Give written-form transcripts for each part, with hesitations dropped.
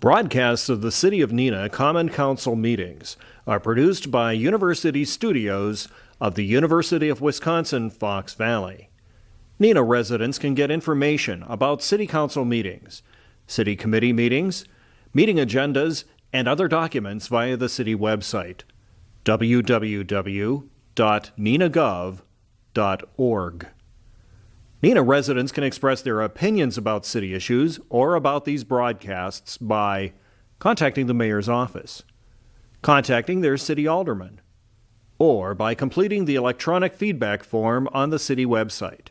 Broadcasts of the City of Neenah Common Council meetings are produced by University Studios of the University of Wisconsin-Fox Valley. Neenah residents can get information about City Council meetings, City Committee meetings, meeting agendas, and other documents via the City website, www.neenahgov.org. Neenah residents can express their opinions about city issues or about these broadcasts by contacting the mayor's office, contacting their city alderman, or by completing the electronic feedback form on the city website,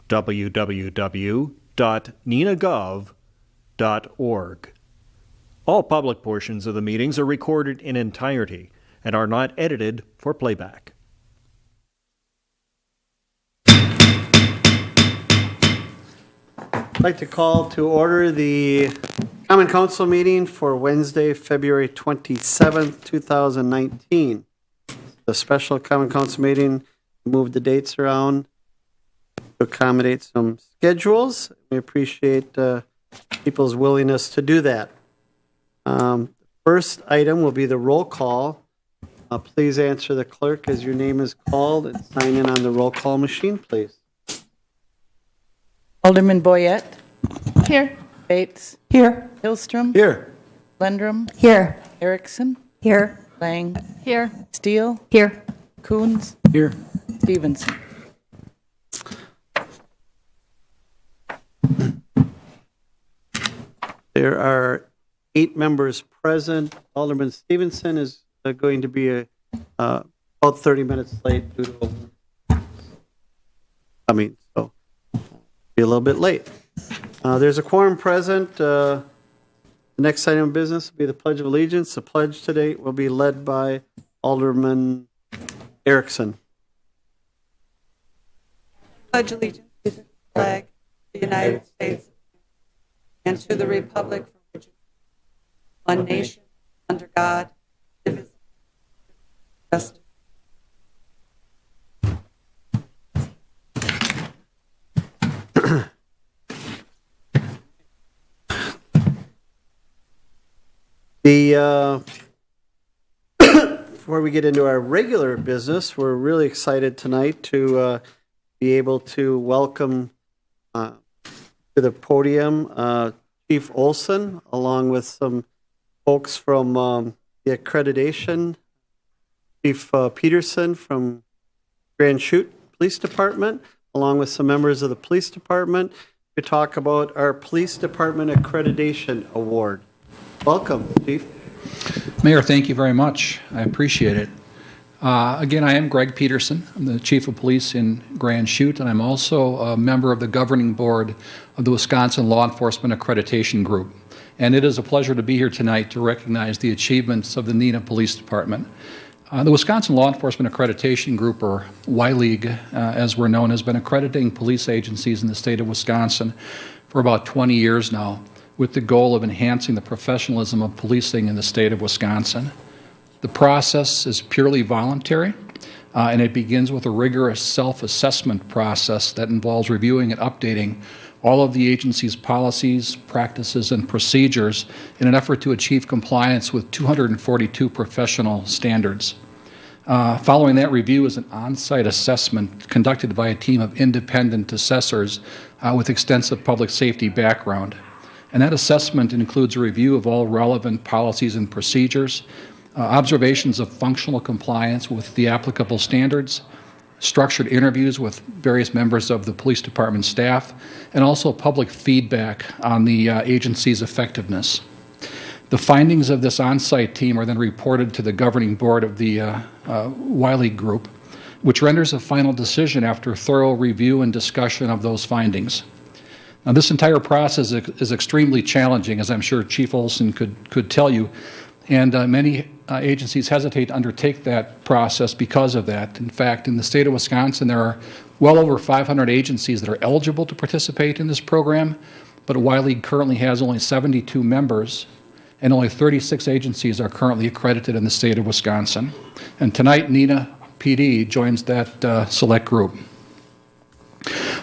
www.neenahgov.org. All public portions of the meetings are recorded in entirety and are not edited for playback. I'd like to call to order the Common Council meeting for Wednesday, February 27th, 2019. The special Common Council meeting, move the dates around to accommodate some schedules. We appreciate people's willingness to do that. First item will be the roll call. Please answer the clerk as your name is called and sign in on the roll call machine, please. Alderman Boyette. Here. Bates. Here. Hillstrom. Here. Lendrum. Here. Erickson. Here. Lang. Here. Steele. Here. Coons. Here. Stevenson. There are 8 members present. Alderman Stevenson is going to be about 30 minutes late due to so be a little bit late. There's a quorum present. The next item of business will be the Pledge of Allegiance. The pledge today will be led by Alderman Erickson. Pledge allegiance to the flag of the United States and to the republic for which it is one nation, under God, indivisible, justice. Before we get into our regular business, we're really excited tonight to be able to welcome to the podium Chief Olson, along with some folks from the accreditation, Chief Peterson from Grand Chute Police Department, along with some members of the police department, to talk about our Police Department Accreditation Award. Welcome, Chief. Mayor, thank you very much. I appreciate it. Again, I am Greg Peterson. I'm the Chief of Police in Grand Chute, and I'm also a member of the governing board of the Wisconsin Law Enforcement Accreditation Group. And it is a pleasure to be here tonight to recognize the achievements of the Neenah Police Department. The Wisconsin Law Enforcement Accreditation Group, or WILEAG, as we're known, has been accrediting police agencies in the state of Wisconsin for about 20 years now, with the goal of enhancing the professionalism of policing in the state of Wisconsin. The process is purely voluntary, and it begins with a rigorous self-assessment process that involves reviewing and updating all of the agency's policies, practices, and procedures in an effort to achieve compliance with 242 professional standards. Following that review is an on-site assessment conducted by a team of independent assessors with extensive public safety background. And that assessment includes a review of all relevant policies and procedures, observations of functional compliance with the applicable standards, structured interviews with various members of the police department staff, and also public feedback on the agency's effectiveness. The findings of this on-site team are then reported to the governing board of the WILEAG group, which renders a final decision after thorough review and discussion of those findings. Now, this entire process is extremely challenging, as I'm sure Chief Olson could tell you, and many agencies hesitate to undertake that process because of that. In fact, in the state of Wisconsin, there are well over 500 agencies that are eligible to participate in this program, but WILEAG currently has only 72 members, and only 36 agencies are currently accredited in the state of Wisconsin. And tonight, Neenah PD joins that select group.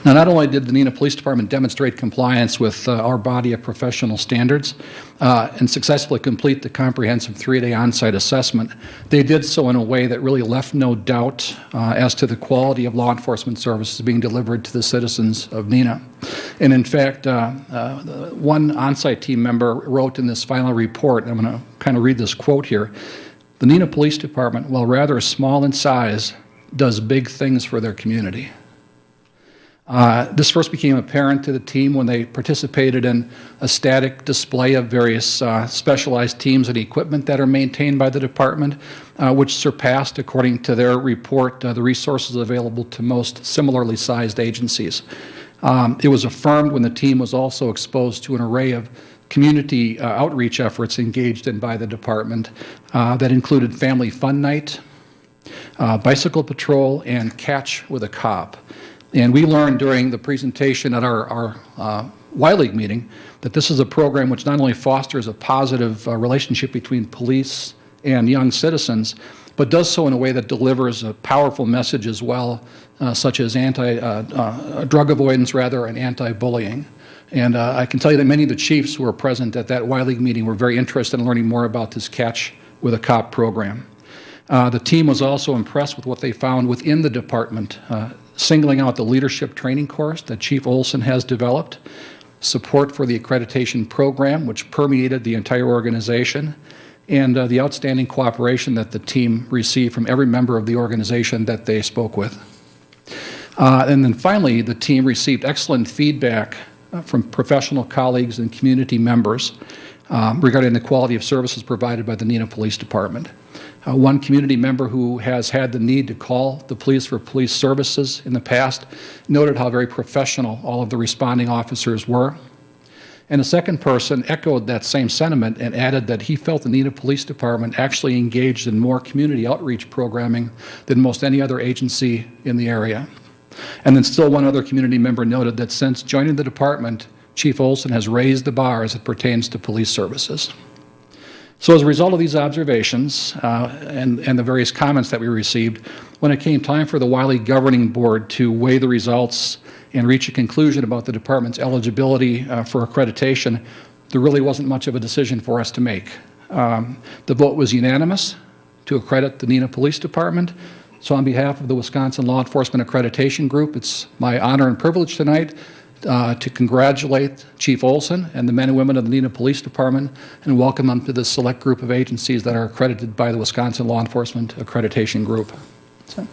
Now, not only did the Neenah Police Department demonstrate compliance with our body of professional standards and successfully complete the comprehensive 3-day on-site assessment, they did so in a way that really left no doubt as to the quality of law enforcement services being delivered to the citizens of Neenah. And in fact, one on-site team member wrote in this final report, and I'm going to kind of read this quote here, "The Neenah Police Department, while rather small in size, does big things for their community." This first became apparent to the team when they participated in a static display of various specialized teams and equipment that are maintained by the department, which surpassed, according to their report, the resources available to most similarly sized agencies. It was affirmed when the team was also exposed to an array of community outreach efforts engaged in by the department that included Family Fun Night, Bicycle Patrol, and Catch with a Cop. And we learned during the presentation at our Y-League meeting that this is a program which not only fosters a positive relationship between police and young citizens, but does so in a way that delivers a powerful message as well, such as drug avoidance, rather, and anti-bullying. And I can tell you that many of the chiefs who were present at that Y-League meeting were very interested in learning more about this Catch with a Cop program. The team was also impressed with what they found within the department, singling out the leadership training course that Chief Olson has developed, support for the accreditation program, which permeated the entire organization, and the outstanding cooperation that the team received from every member of the organization that they spoke with. And then finally, the team received excellent feedback from professional colleagues and community members regarding the quality of services provided by the Neenah Police Department. One community member who has had the need to call the police for police services in the past noted how very professional all of the responding officers were. And a second person echoed that same sentiment and added that he felt the Neenah Police Department actually engaged in more community outreach programming than most any other agency in the area. And then still one other community member noted that since joining the department, Chief Olson has raised the bar as it pertains to police services. So as a result of these observations and the various comments that we received, when it came time for the Wiley Governing Board to weigh the results and reach a conclusion about the department's eligibility for accreditation, there really wasn't much of a decision for us to make. The vote was unanimous to accredit the Neenah Police Department. So on behalf of the Wisconsin Law Enforcement Accreditation Group, it's my honor and privilege tonight to congratulate Chief Olson and the men and women of the Neenah Police Department and welcome them to this select group of agencies that are accredited by the Wisconsin Law Enforcement Accreditation Group. So.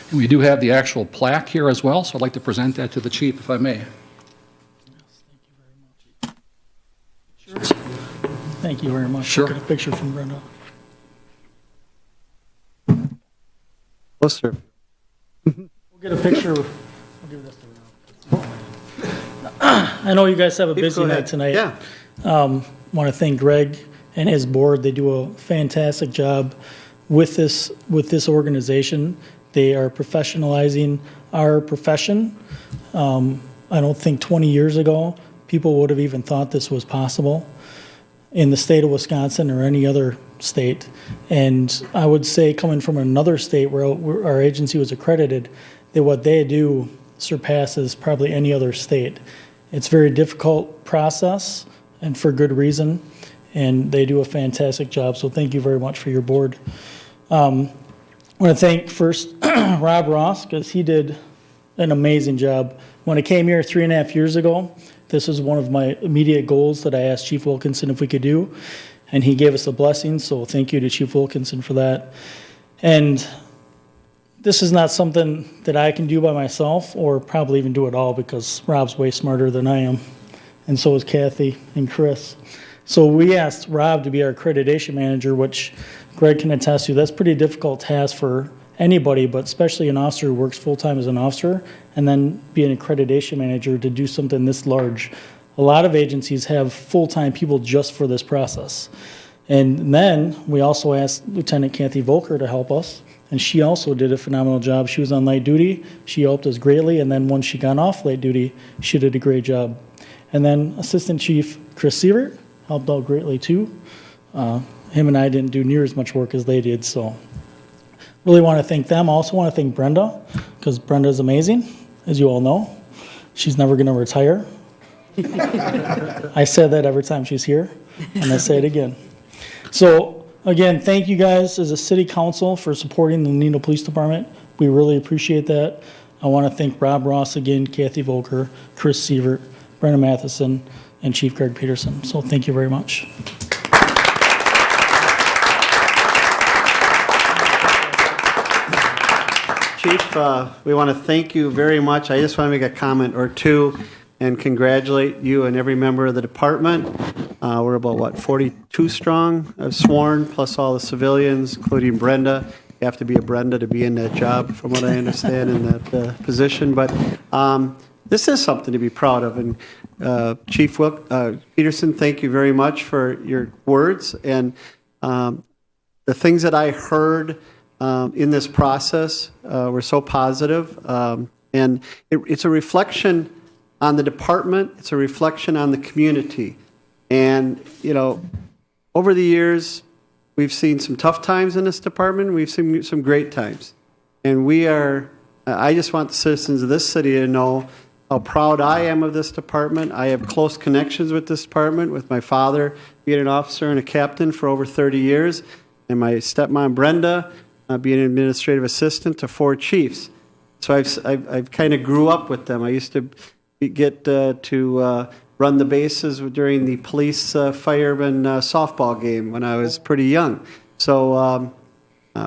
And we do have the actual plaque here as well, so I'd like to present that to the Chief, if I may. Thank you very much. Sure. Get a picture from Brenda. Closer. We'll get a picture. I'll give this to Rob. I know you guys have a busy night tonight. Yeah. Want to thank Greg and his board. They do a fantastic job with this organization. They are professionalizing our profession. I don't think 20 years ago people would have even thought this was possible in the state of Wisconsin or any other state. And I would say, coming from another state where our agency was accredited, that what they do surpasses probably any other state. It's a very difficult process, and for good reason, and they do a fantastic job. So thank you very much for your board. I want to thank first Rob Ross, because he did an amazing job. When I came here 3.5 years ago, this is one of my immediate goals that I asked Chief Wilkinson if we could do, and he gave us a blessing, so thank you to Chief Wilkinson for that. And this is not something that I can do by myself, or probably even do it all, because Rob's way smarter than I am, and so is Kathy and Chris. So we asked Rob to be our accreditation manager, which Greg can attest to. That's a pretty difficult task for anybody, but especially an officer who works full-time as an officer, and then be an accreditation manager to do something this large. A lot of agencies have full-time people just for this process. And then we also asked Lieutenant Kathy Volker to help us, and she also did a phenomenal job. She was on light duty. She helped us greatly, and then once she got off light duty, she did a great job. And then Assistant Chief Chris Sievert helped out greatly too. Him and I didn't do near as much work as they did, so really want to thank them. Also want to thank Brenda, because Brenda is amazing, as you all know. She's never going to retire. I said that every time she's here, and I say it again. So, again, thank you guys as a city council for supporting the Neenah Police Department. We really appreciate that. I want to thank Rob Ross again, Kathy Volker, Chris Sievert, Brenda Matheson, and Chief Greg Peterson. So thank you very much. Chief, we want to thank you very much. I just want to make a comment or two and congratulate you and every member of the department. We're about, 42 strong, sworn, plus all the civilians, including Brenda. You have to be a Brenda to be in that job, from what I understand, in that position. But this is something to be proud of. And Chief Peterson, thank you very much for your words. And the things that I heard in this process were so positive. And it's a reflection on the department. It's a reflection on the community. And, over the years, we've seen some tough times in this department. We've seen some great times. And I just want the citizens of this city to know how proud I am of this department. I have close connections with this department, with my father being an officer and a captain for over 30 years, and my stepmom, Brenda, being an administrative assistant to 4 chiefs. So I've kind of grew up with them. I used to get to run the bases during the police fireman softball game when I was pretty young. So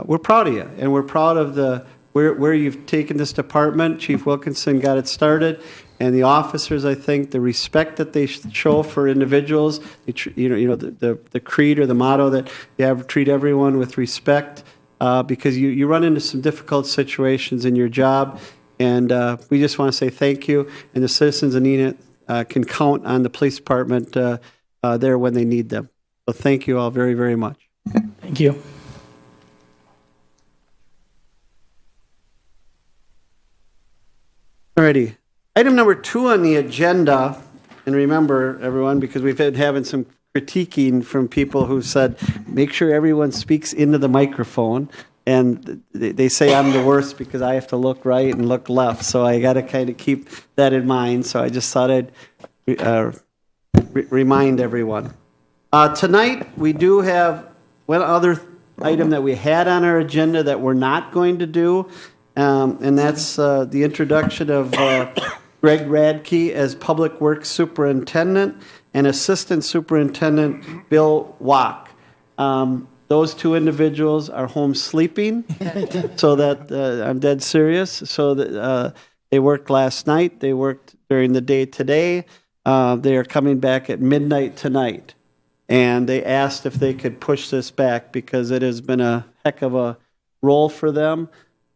we're proud of you, and we're proud of where you've taken this department. Chief Wilkinson got it started, and the officers, I think, the respect that they show for individuals, the creed or the motto that you have, treat everyone with respect, because you run into some difficult situations in your job, and we just want to say thank you, and the citizens of Neenah can count on the police department there when they need them. So thank you all very, very much. Thank you. Alrighty. Item number 2 on the agenda, and remember, everyone, because we've been having some critiquing from people who said, make sure everyone speaks into the microphone. And they say I'm the worst because I have to look right and look left. So I got to kind of keep that in mind. So I just thought I'd remind everyone. Tonight, we do have one other item that we had on our agenda that we're not going to do. And that's the introduction of Greg Radke as Public Works Superintendent and Assistant Superintendent Bill Wack. Those 2 individuals are home sleeping, so that I'm dead serious. So that they worked last night. They worked during the day today. They are coming back at midnight tonight. And they asked if they could push this back because it has been a heck of a role for them.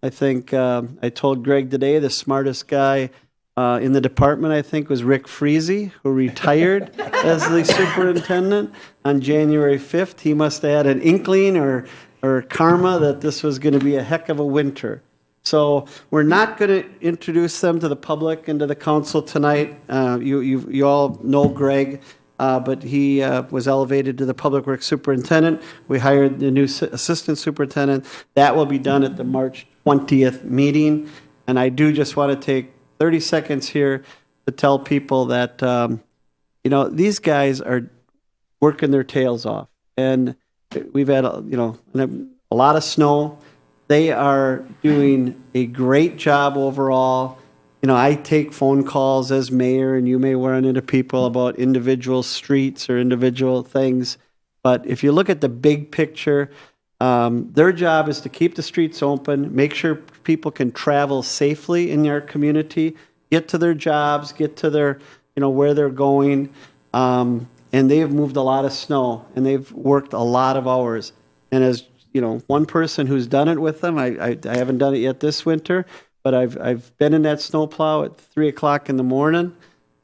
I think I told Greg today the smartest guy in the department, I think, was Rick Freezy, who retired as the superintendent on January 5th. He must have had an inkling or karma that this was going to be a heck of a winter. So we're not going to introduce them to the public and to the council tonight. You all know Greg, but he was elevated to the Public Works Superintendent. We hired the new Assistant Superintendent. That will be done at the March 20th meeting. And I do just want to take 30 seconds here to tell people that, these guys are working their tails off. And we've had, a lot of snow. They are doing a great job overall. I take phone calls as mayor, and you may run into people about individual streets or individual things. But if you look at the big picture, their job is to keep the streets open, make sure people can travel safely in their community, get to their jobs, get to their, where they're going. And they've moved a lot of snow, and they've worked a lot of hours. And as, one person who's done it with them, I haven't done it yet this winter, but I've been in that snowplow at 3 o'clock in the morning,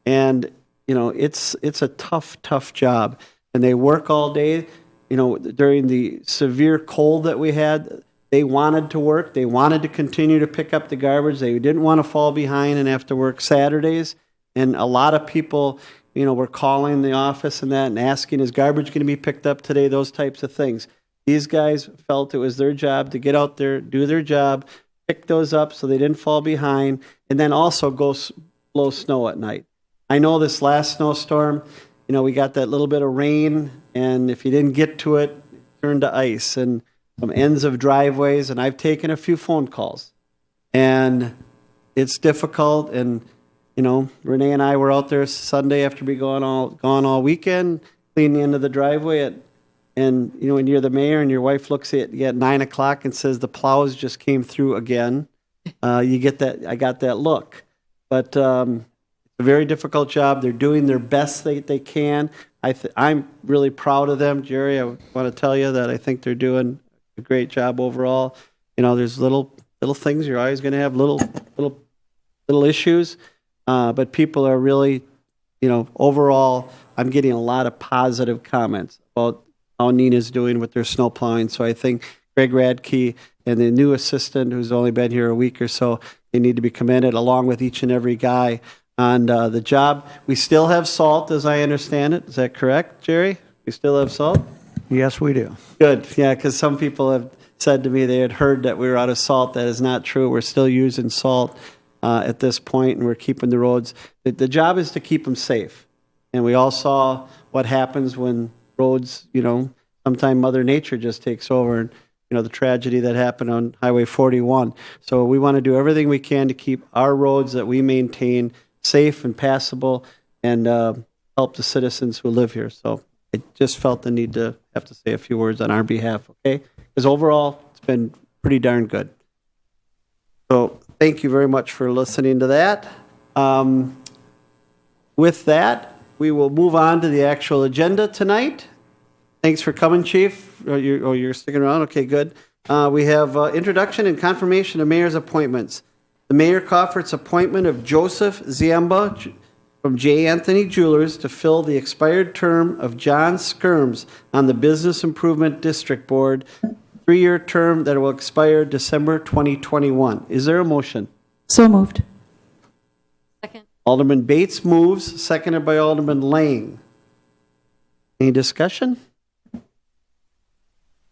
and, it's a tough job. And they work all day. During the severe cold that we had, they wanted to work. They wanted to continue to pick up the garbage. They didn't want to fall behind and have to work Saturdays. And a lot of people we're calling the office and that and asking, is garbage going to be picked up today? Those types of things. These guys felt it was their job to get out there, do their job, pick those up so they didn't fall behind, and then also go blow snow at night. I know this last snowstorm, we got that little bit of rain, and if you didn't get to it, it turned to ice and some ends of driveways, and I've taken a few phone calls. And it's difficult, and, Renee and I were out there Sunday after we gone all weekend, cleaning the end of the driveway and when you're the mayor and your wife looks at you at 9 o'clock and says the plows just came through again, you get that. I got that look, but it's a very difficult job. They're doing their best they can. I'm really proud of them, Jerry. I want to tell you that I think they're doing a great job overall. There's little things. You're always going to have little issues, but people are really, overall. I'm getting a lot of positive comments about how Neenah's doing with their snow plowing. So I think Greg Radke and the new assistant, who's only been here a week or so, they need to be commended along with each and every guy on the job. We still have salt, as I understand it. Is that correct, Jerry? We still have salt? Yes, we do. Good. Yeah, because some people have said to me they had heard that we were out of salt. That is not true. We're still using salt at this point, and we're keeping the roads. The job is to keep them safe. And we all saw what happens when roads, sometime Mother Nature just takes over, and, the tragedy that happened on Highway 41. So we want to do everything we can to keep our roads that we maintain safe and passable and help the citizens who live here. So I just felt the need to have to say a few words on our behalf, okay? Because overall, it's been pretty darn good. So thank you very much for listening to that. With that, we will move on to the actual agenda tonight. Thanks for coming, Chief. You're sticking around? Okay, good. We have introduction and confirmation of mayor's appointments. The Mayor Coffert's appointment of Joseph Ziemba from J. Anthony Jewelers to fill the expired term of John Skirms on the Business Improvement District Board, 3-year term that will expire December 2021. Is there a motion? So moved. Second. Alderman Bates moves, seconded by Alderman Lang. Any discussion?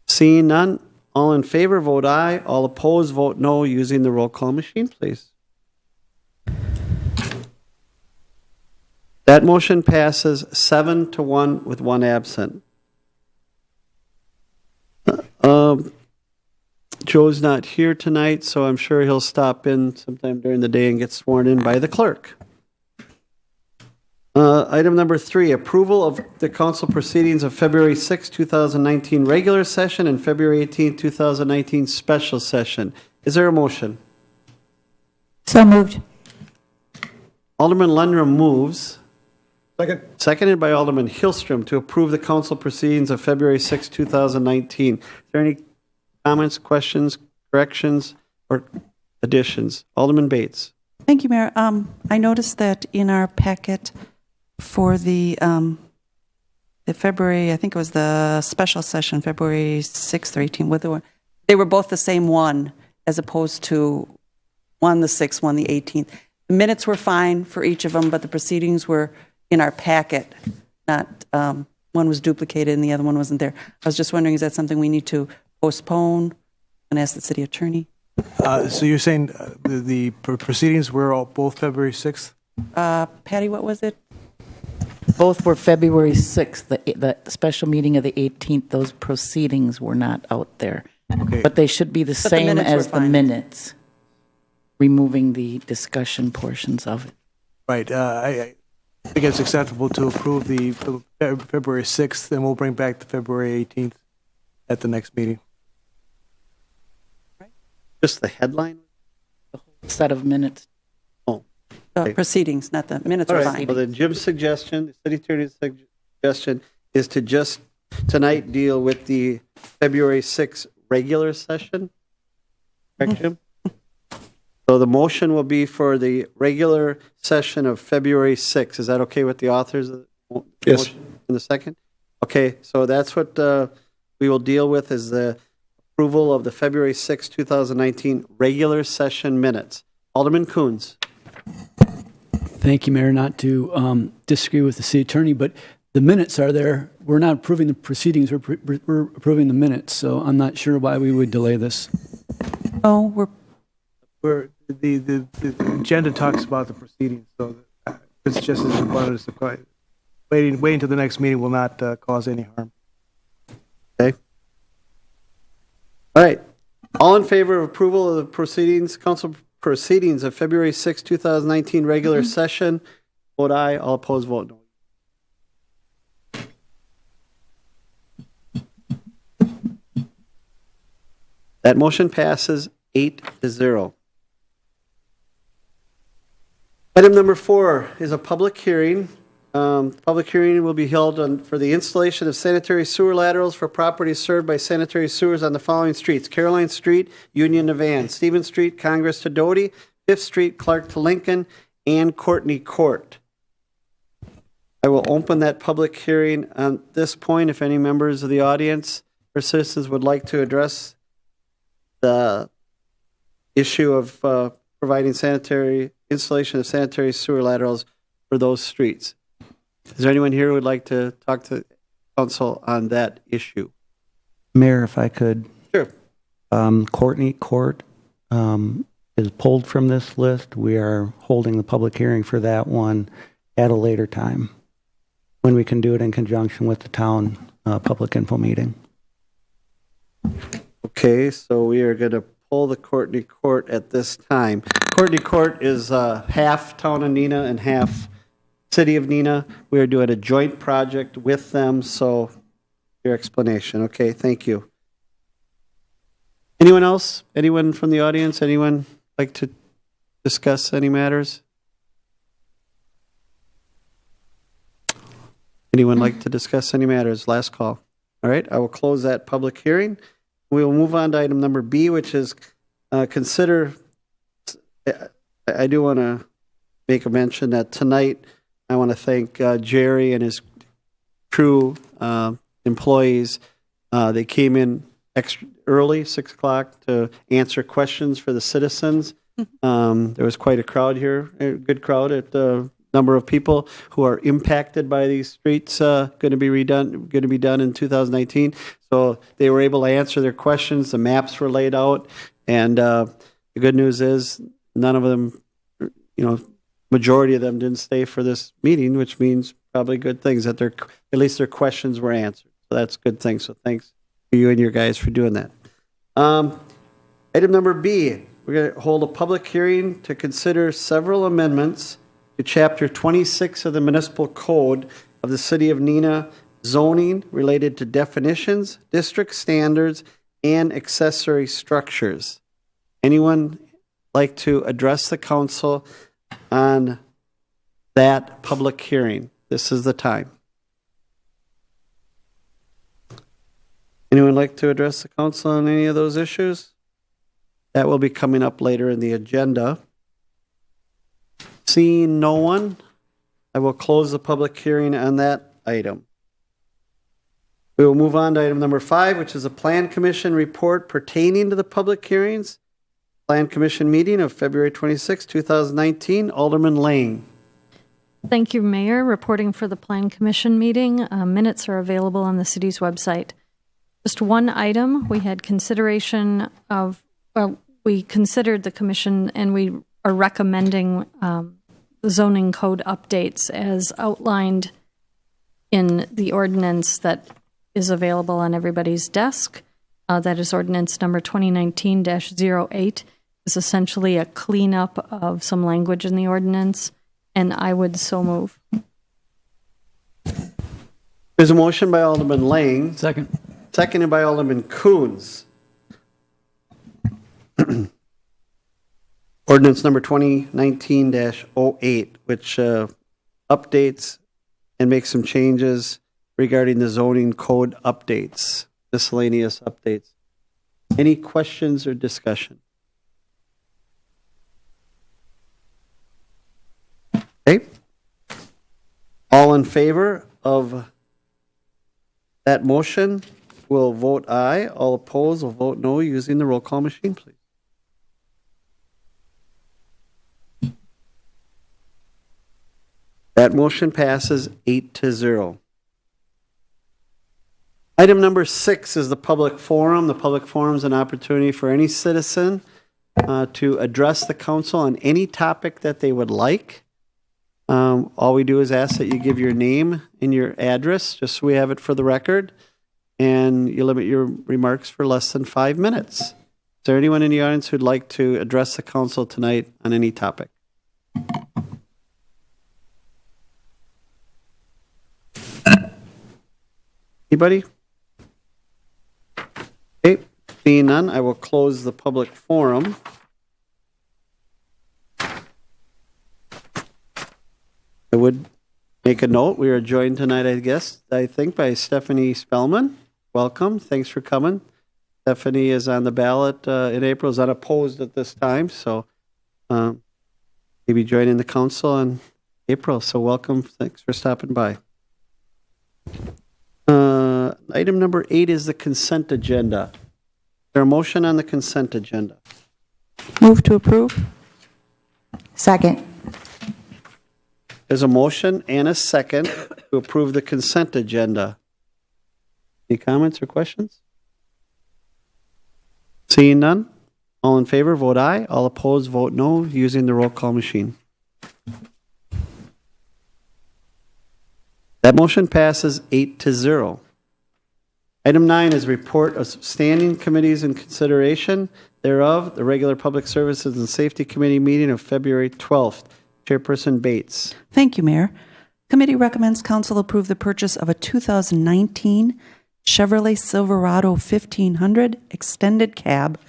Seeing none, all in favor vote aye, all opposed vote no, using the roll call machine, please. That motion passes 7-1 with one absent. Joe's not here tonight, so I'm sure he'll stop in sometime during the day and get sworn in by the clerk. Item number 3, approval of the council proceedings of February 6, 2019 regular session and February 18, 2019 special session. Is there a motion? So moved. Alderman Lundrum moves. Second. Seconded by Alderman Hillstrom to approve the council proceedings of February 6, 2019. Is there any comments, questions, corrections, or additions? Alderman Bates. Thank you, Mayor. I noticed that in our packet for the February, I think it was the special session, February 6th or 18th, they were both the same one as opposed to one the 6th, one the 18th. The minutes were fine for each of them, but the proceedings were in our packet, not one was duplicated and the other one wasn't there. I was just wondering, is that something we need to postpone and ask the city attorney? So you're saying the proceedings were all both February 6th? Patty, what was it? Both were February 6th, the special meeting of the 18th. Those proceedings were not out there. Okay. But they should be the But the same minutes were as the fine. minutes, removing the discussion portions of it. Right. I think it's acceptable to approve the February 6th, and we'll bring back the February 18th at the next meeting. Just the headline? Set of minutes. Okay. Proceedings, not the minutes All were right. fine. Well, then Jim's suggestion, the city attorney's suggestion, is to just tonight deal with the February 6th regular session. Correct, Jim? So the motion will be for the regular session of February 6th. Is that okay with the authors of the Yes. motion in the second? Okay, so that's what we will deal with, is the approval of the February 6, 2019 regular session minutes. Alderman Coons. Thank you, Mayor. Not to disagree with the city attorney, but the minutes are there. We're not approving the proceedings. We're approving the minutes. So I'm not sure why we would delay this. Oh, The agenda talks about the proceedings, so it's just as important as the waiting until the next meeting will not cause any harm. Okay. All right. All in favor of approval of the proceedings, council proceedings of February 6, 2019 regular session, vote aye. All opposed, vote no. That motion passes 8-0. Item number 4 is a public hearing. Public hearing will be held for the installation of sanitary sewer laterals for properties served by sanitary sewers on the following streets: Caroline Street, Union to Van, Stephen Street, Congress to Doty, 5th Street, Clark to Lincoln, and Courtney Court. I will open that public hearing at this point. If any members of the audience or citizens would like to address the issue of providing installation of sanitary sewer laterals for those streets. Is there anyone here who would like to talk to council on that issue? Mayor, if I could. Sure. Courtney Court is pulled from this list. We are holding the public hearing for that one at a later time when we can do it in conjunction with the town public info meeting. Okay, so we are going to pull the Courtney Court at this time. Courtney Court is half town of Neenah and half city of Neenah. We are doing a joint project with them, so your explanation. Okay, thank you. Anyone else? Anyone from the audience? Anyone like to discuss any matters? Anyone like to discuss any matters? Last call. All right, I will close that public hearing. We will move on to item number B, which is consider. I do want to make a mention that tonight I want to thank Jerry and his crew, employees. They came in extra early, 6 o'clock, to answer questions for the citizens. There was quite a crowd here, a good crowd at the number of people who are impacted by these streets going to be done in 2019. So they were able to answer their questions. The maps were laid out, and the good news is none of them, majority of them didn't stay for this meeting, which means probably good things that at least their questions were answered. So that's a good thing. So thanks to you and your guys for doing that. Item number B, we're going to hold a public hearing to consider several amendments to Chapter 26 of the Municipal Code of the City of Neenah, zoning related to definitions, district standards, and accessory structures. Anyone like to address the council on that public hearing? This is the time. Anyone like to address the council on any of those issues? That will be coming up later in the agenda. Seeing no one, I will close the public hearing on that item. We will move on to item number 5, which is a Plan Commission report pertaining to the public hearings. Plan Commission meeting of February 26, 2019. Alderman Lang. Thank you, Mayor. Reporting for the Plan Commission meeting. Minutes are available on the city's website. Just one item. We had consideration of, we considered the commission and we are recommending the zoning code updates as outlined in the ordinance that is available on everybody's desk. That is ordinance number 2019-08. It's essentially a cleanup of some language in the ordinance, and I would so move. There's a motion by Alderman Lang. Second. Seconded by Alderman Coons. Ordinance number 2019-08, which updates and makes some changes regarding the zoning code updates, miscellaneous updates. Any questions or discussion? Okay. All in favor of that motion will vote aye. All opposed will vote no using the roll call machine, please. That motion passes 8-0. Item number 6 is the public forum. The public forum is an opportunity for any citizen to address the council on any topic that they would like. All we do is ask that you give your name and your address, just so we have it for the record, and you limit your remarks for less than 5 minutes. Is there anyone in the audience who'd like to address the council tonight on any topic? Anybody? Okay, seeing none, I will close the public forum. I would make a note, we are joined tonight, I think, by Stephanie Spellman. Welcome, thanks for coming. Stephanie is on the ballot in April, is unopposed at this time, so maybe joining the council in April. So welcome, thanks for stopping by. Item number 8 is the consent agenda. Is there a motion on the consent agenda? Move to approve. Second. There's a motion and a second to approve the consent agenda. Any comments or questions? Seeing none, all in favor, vote aye. All opposed, vote no, using the roll call machine. That motion passes 8-0. Item 9 is report of standing committees and consideration thereof, the regular Public Services and Safety Committee meeting of February 12th. Chairperson Bates. Thank you, Mayor. Committee recommends council approve the purchase of a 2019 Chevrolet Silverado 1500 extended cab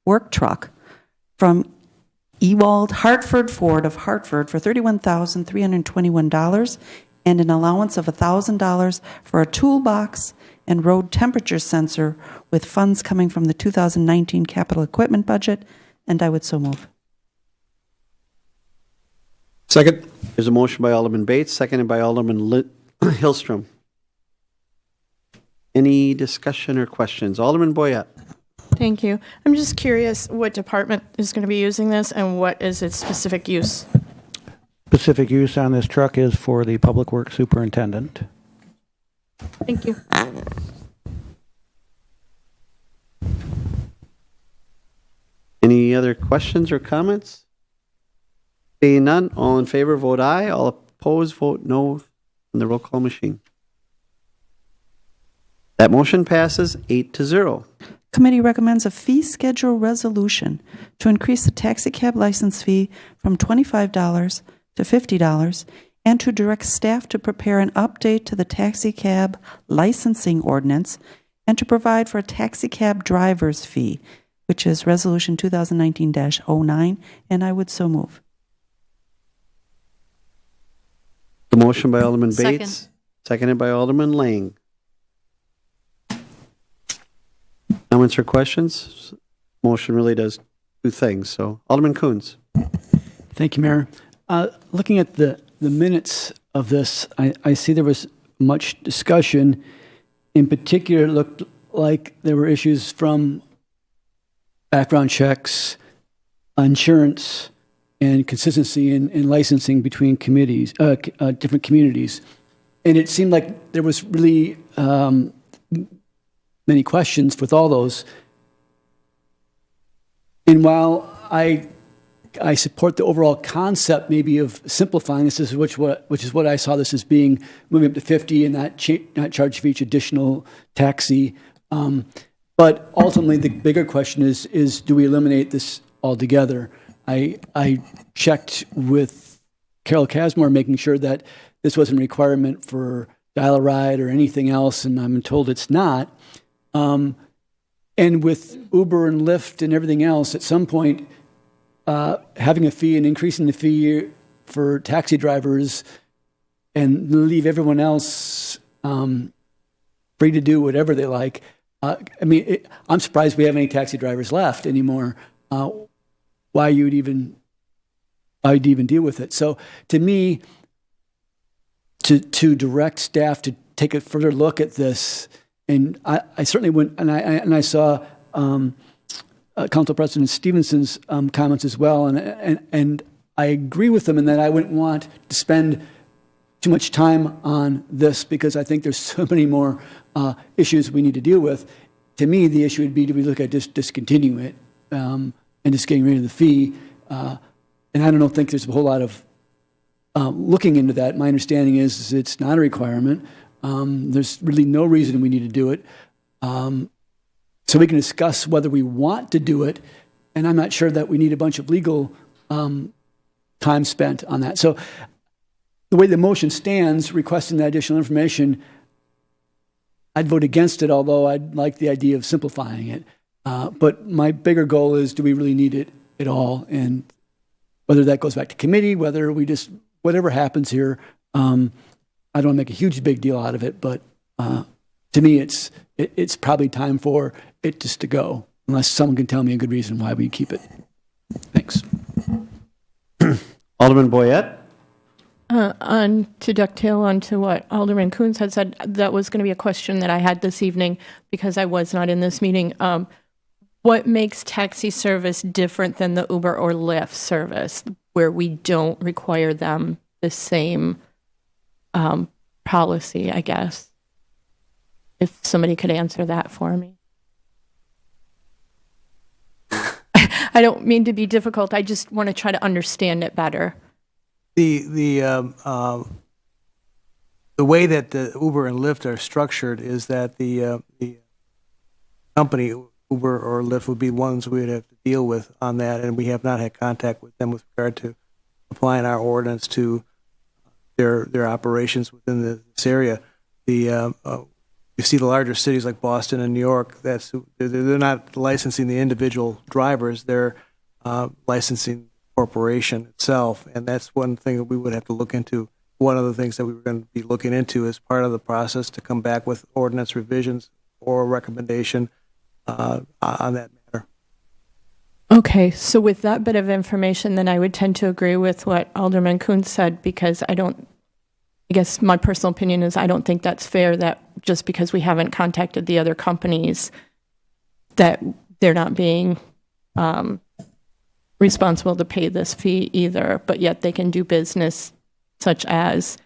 work truck from Ewald Hartford Ford of Hartford for $31,321 and an allowance of $1,000 for a toolbox and road temperature sensor with funds coming from the 2019 capital equipment budget, and I would so move. Second. There's a motion by Alderman Bates, seconded by Alderman Hillstrom. Any discussion or questions? Alderman Boyette. Thank you. I'm just curious what department is going to be using this and what is its specific use? Specific use on this truck is for the Public Works Superintendent. Thank you. Any other questions or comments? Seeing none, all in favor, vote aye. All opposed, vote no on the roll call machine. That motion passes 8-0. Committee recommends a fee schedule resolution to increase the taxi cab license fee from $25 to $50 and to direct staff to prepare an update to the taxi cab licensing ordinance and to provide for a taxi cab driver's fee, which is Resolution 2019-09, and I would so move. The motion by Alderman Bates, seconded by Alderman Lang. Comments or questions? Motion really does two things. So, Alderman Coons. Thank you, Mayor. Looking at the minutes of this, I see there was much discussion. In particular, it looked like there were issues from background checks, insurance, and consistency in licensing between committees, different communities. And it seemed like there was really many questions with all those. And while I support the overall concept maybe of simplifying this, which is what I saw this as being, moving up to 50 and not charge for each additional taxi. But ultimately, the bigger question is do we eliminate this altogether? I checked with Carol Casmore, making sure that this wasn't a requirement for dial-a-ride or anything else, and I'm told it's not. And with Uber and Lyft and everything else, at some point, having a fee and increasing the fee for taxi drivers and leave everyone else free to do whatever they like. I'm surprised we have any taxi drivers left anymore. Why you'd even deal with it? So to me, to direct staff to take a further look at this, and I certainly went and I saw Council President Stevenson's comments as well, and I agree with them in that I wouldn't want to spend too much time on this because I think there's so many more issues we need to deal with. To me, the issue would be, do we look at just discontinuing it and just getting rid of the fee? And I don't think there's a whole lot of looking into that. My understanding is it's not a requirement. There's really no reason we need to do it. So we can discuss whether we want to do it, and I'm not sure that we need a bunch of legal time spent on that. So the way the motion stands, requesting that additional information, I'd vote against it, although I'd like the idea of simplifying it. But my bigger goal is, do we really need it at all? And whether that goes back to committee, whether we just, whatever happens here, I don't want to make a huge big deal out of it, but to me, it's probably time for it just to go, unless someone can tell me a good reason why we keep it. Thanks. Alderman Boyette? To ducktail onto what Alderman Coons had said, that was going to be a question that I had this evening because I was not in this meeting. What makes taxi service different than the Uber or Lyft service, where we don't require them the same policy, I guess? If somebody could answer that for me. I don't mean to be difficult. I just want to try to understand it better. The way that the Uber and Lyft are structured is that the company Uber or Lyft would be ones we would have to deal with on that, and we have not had contact with them with regard to applying our ordinance to their operations within this area. You see the larger cities like Boston and New York. They're not licensing the individual drivers; they're licensing corporation itself, and that's one thing that we would have to look into. One of the things that we were going to be looking into as part of the process to come back with ordinance revisions or a recommendation on that matter. Okay, so with that bit of information, then I would tend to agree with what Alderman Coons said, because I guess my personal opinion is I don't think that's fair that just because we haven't contacted the other companies that they're not being responsible to pay this fee either, but yet they can do business such as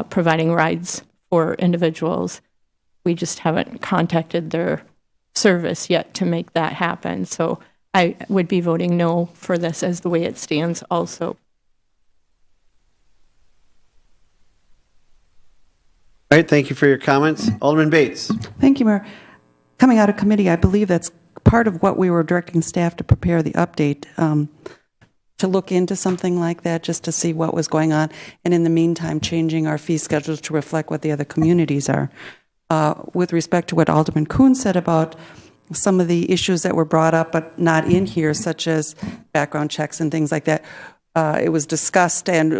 providing rides for individuals. We just haven't contacted their service yet to make that happen. So I would be voting no for this as the way it stands also. All right, thank you for your comments. Alderman Bates. Thank you, Mayor. Coming out of committee, I believe that's part of what we were directing staff to prepare the update, to look into something like that just to see what was going on, and in the meantime changing our fee schedules to reflect what the other communities are. With respect to what Alderman Kuhn said about some of the issues that were brought up but not in here, such as background checks and things like that, it was discussed, and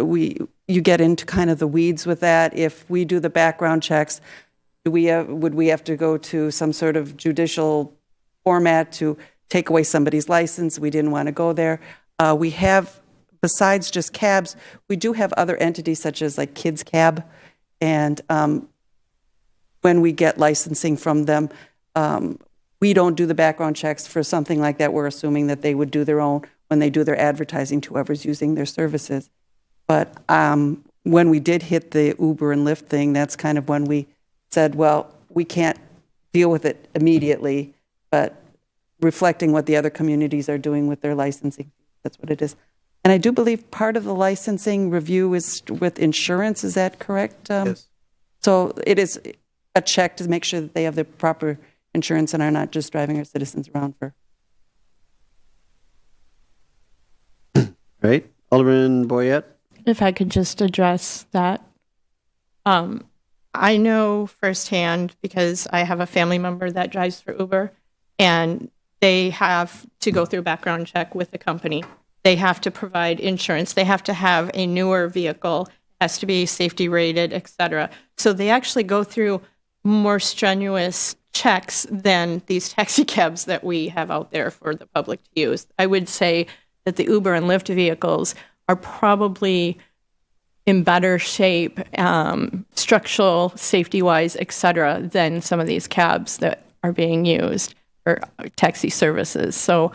you get into kind of the weeds with that. If we do the background checks, would we have to go to some sort of judicial format to take away somebody's license? We didn't want to go there. We have, besides just cabs, we do have other entities such as like Kids Cab, and when we get licensing from them, we don't do the background checks for something like that. We're assuming that they would do their own when they do their advertising to whoever's using their services. But when we did hit the Uber and Lyft thing, that's kind of when we said, well, we can't deal with it immediately, but reflecting what the other communities are doing with their licensing. That's what it is. And I do believe part of the licensing review is with insurance. Is that correct? Yes. So it is a check to make sure that they have the proper insurance and are not just driving our citizens around for. Right. Alderman Boyette. If I could just address that. I know firsthand because I have a family member that drives for Uber, and they have to go through a background check with the company. They have to provide insurance. They have to have a newer vehicle, has to be safety rated, et cetera. So they actually go through more strenuous checks than these taxi cabs that we have out there for the public to use. I would say that the Uber and Lyft vehicles are probably in better shape, structural, safety-wise, et cetera, than some of these cabs that are being used for taxi services. So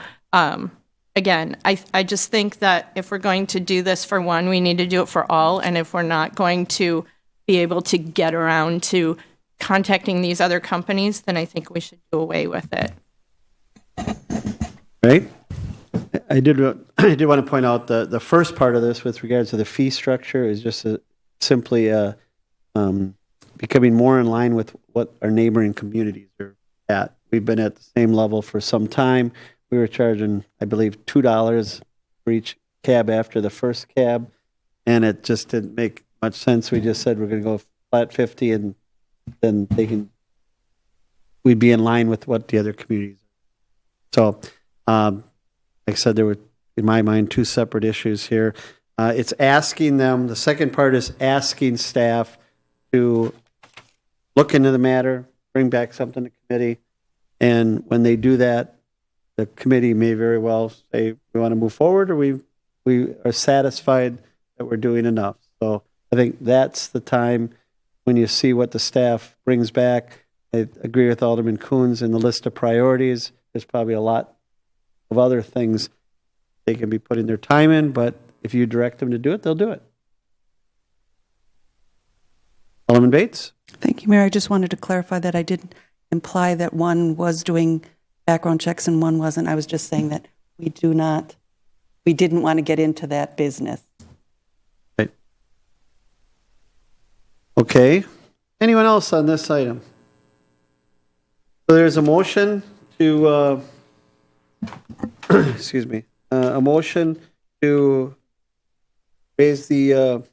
again, I just think that if we're going to do this for one, we need to do it for all. And if we're not going to be able to get around to contacting these other companies, then I think we should do away with it. Right? I did want to point out the first part of this with regards to the fee structure is just simply becoming more in line with what our neighboring communities are at. We've been at the same level for some time. We were charging, I believe, $2 for each cab after the first cab, and it just didn't make much sense. We just said we're going to go flat 50, and then we'd be in line with what the other communities are. So, like I said, there were, in my mind, two separate issues here. It's asking them, the second part is asking staff to look into the matter, bring back something to committee, and when they do that, the committee may very well say, we want to move forward, or we are satisfied that we're doing enough. So I think that's the time when you see what the staff brings back. I agree with Alderman Coons in the list of priorities. There's probably a lot of other things they can be putting their time in, but if you direct them to do it, they'll do it. Alderman Bates? Thank you, Mayor. I just wanted to clarify that I didn't imply that one was doing background checks and one wasn't. I was just saying that we didn't want to get into that business. Right. Okay. Anyone else on this item? So there's a motion to, excuse me, a motion to raise the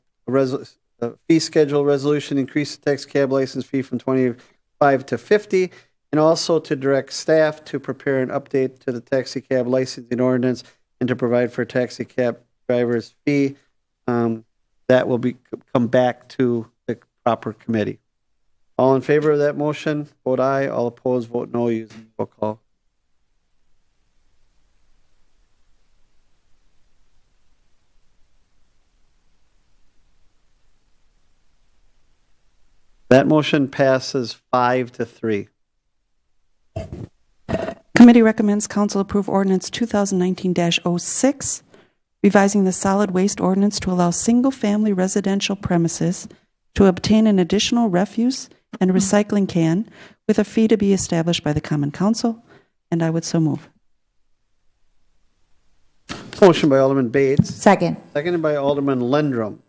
fee schedule resolution, increase the taxi cab license fee from 25 to 50, and also to direct staff to prepare an update to the taxi cab licensing ordinance and to provide for taxi cab drivers' fee. That will come back to the proper committee. All in favor of that motion, vote aye. All opposed, vote no, using roll call. That motion passes 5-3. Committee recommends council approve ordinance 2019-06, revising the solid waste ordinance to allow single-family residential premises to obtain an additional refuse and recycling can with a fee to be established by the Common Council, and I would so move. Motion by Alderman Bates. Second. Seconded by Alderman Lendrum.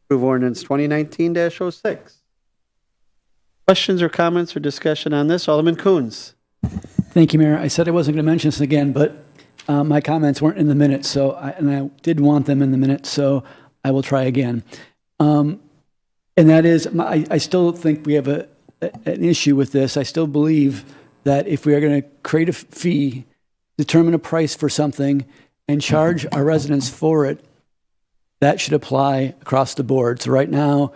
Approve ordinance 2019-06. Questions or comments or discussion on this? Alderman Coons. Thank you, Mayor. I said I wasn't going to mention this again, but my comments weren't in the minutes, and I did want them in the minutes, so I will try again. And that is, I still think we have an issue with this. I still believe that if we are going to create a fee, determine a price for something, and charge our residents for it, that should apply across the board. So right now,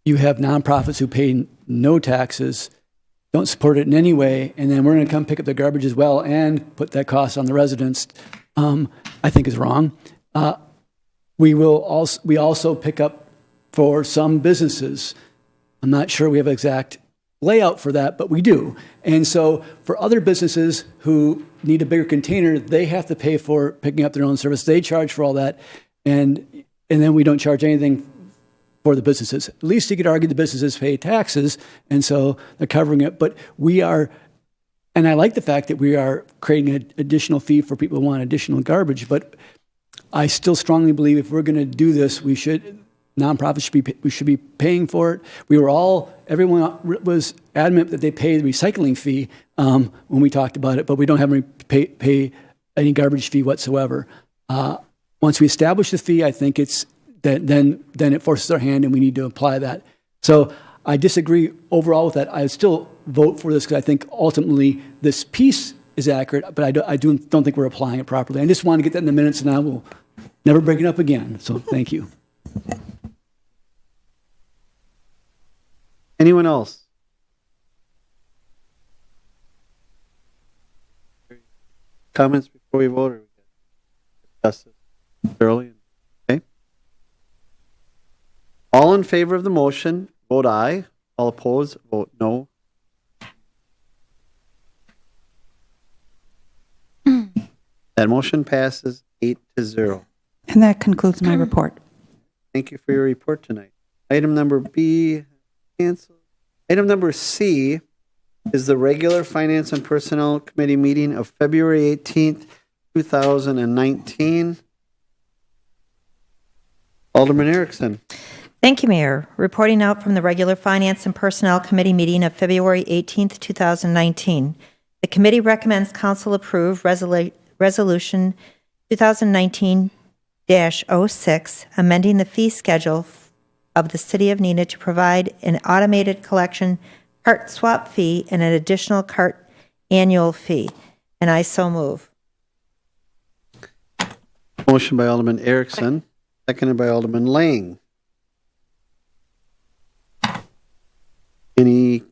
you have nonprofits who pay no taxes, don't support it in any way, and then we're going to come pick up the garbage as well and put that cost on the residents. I think is wrong. We also pick up for some businesses. I'm not sure we have an exact layout for that, but we do. And so for other businesses who need a bigger container, they have to pay for picking up their own service. They charge for all that, and then we don't charge anything for the businesses. At least you could argue the businesses pay taxes, and so they're covering it. But we are, and I like the fact that we are creating an additional fee for people who want additional garbage, but I still strongly believe if we're going to do this, nonprofits should be paying for it. Everyone was adamant that they pay the recycling fee when we talked about it, but we don't have them pay any garbage fee whatsoever. Once we establish the fee, I think then it forces our hand, and we need to apply that. So I disagree overall with that. I still vote for this because I think ultimately this piece is accurate, but I don't think we're applying it properly. I just want to get that in the minutes, and I will never bring it up again. So thank you. Anyone else? Comments before we vote, or we discuss this thoroughly? Okay. All in favor of the motion, vote aye. All opposed, vote no. That motion passes 8-0. And that concludes my report. Thank you for your report tonight. Item number B, canceled. Item number C is the regular Finance and Personnel Committee meeting of February 18th, 2019. Alderman Erickson. Thank you, Mayor. Reporting out from the regular Finance and Personnel Committee meeting of February 18th, 2019. The committee recommends council approve Resolution 2019-06, amending the fee schedule of the City of Neenah to provide an automated collection cart swap fee and an additional cart annual fee. And I so move. Motion by Alderman Erickson, seconded by Alderman Lang. Any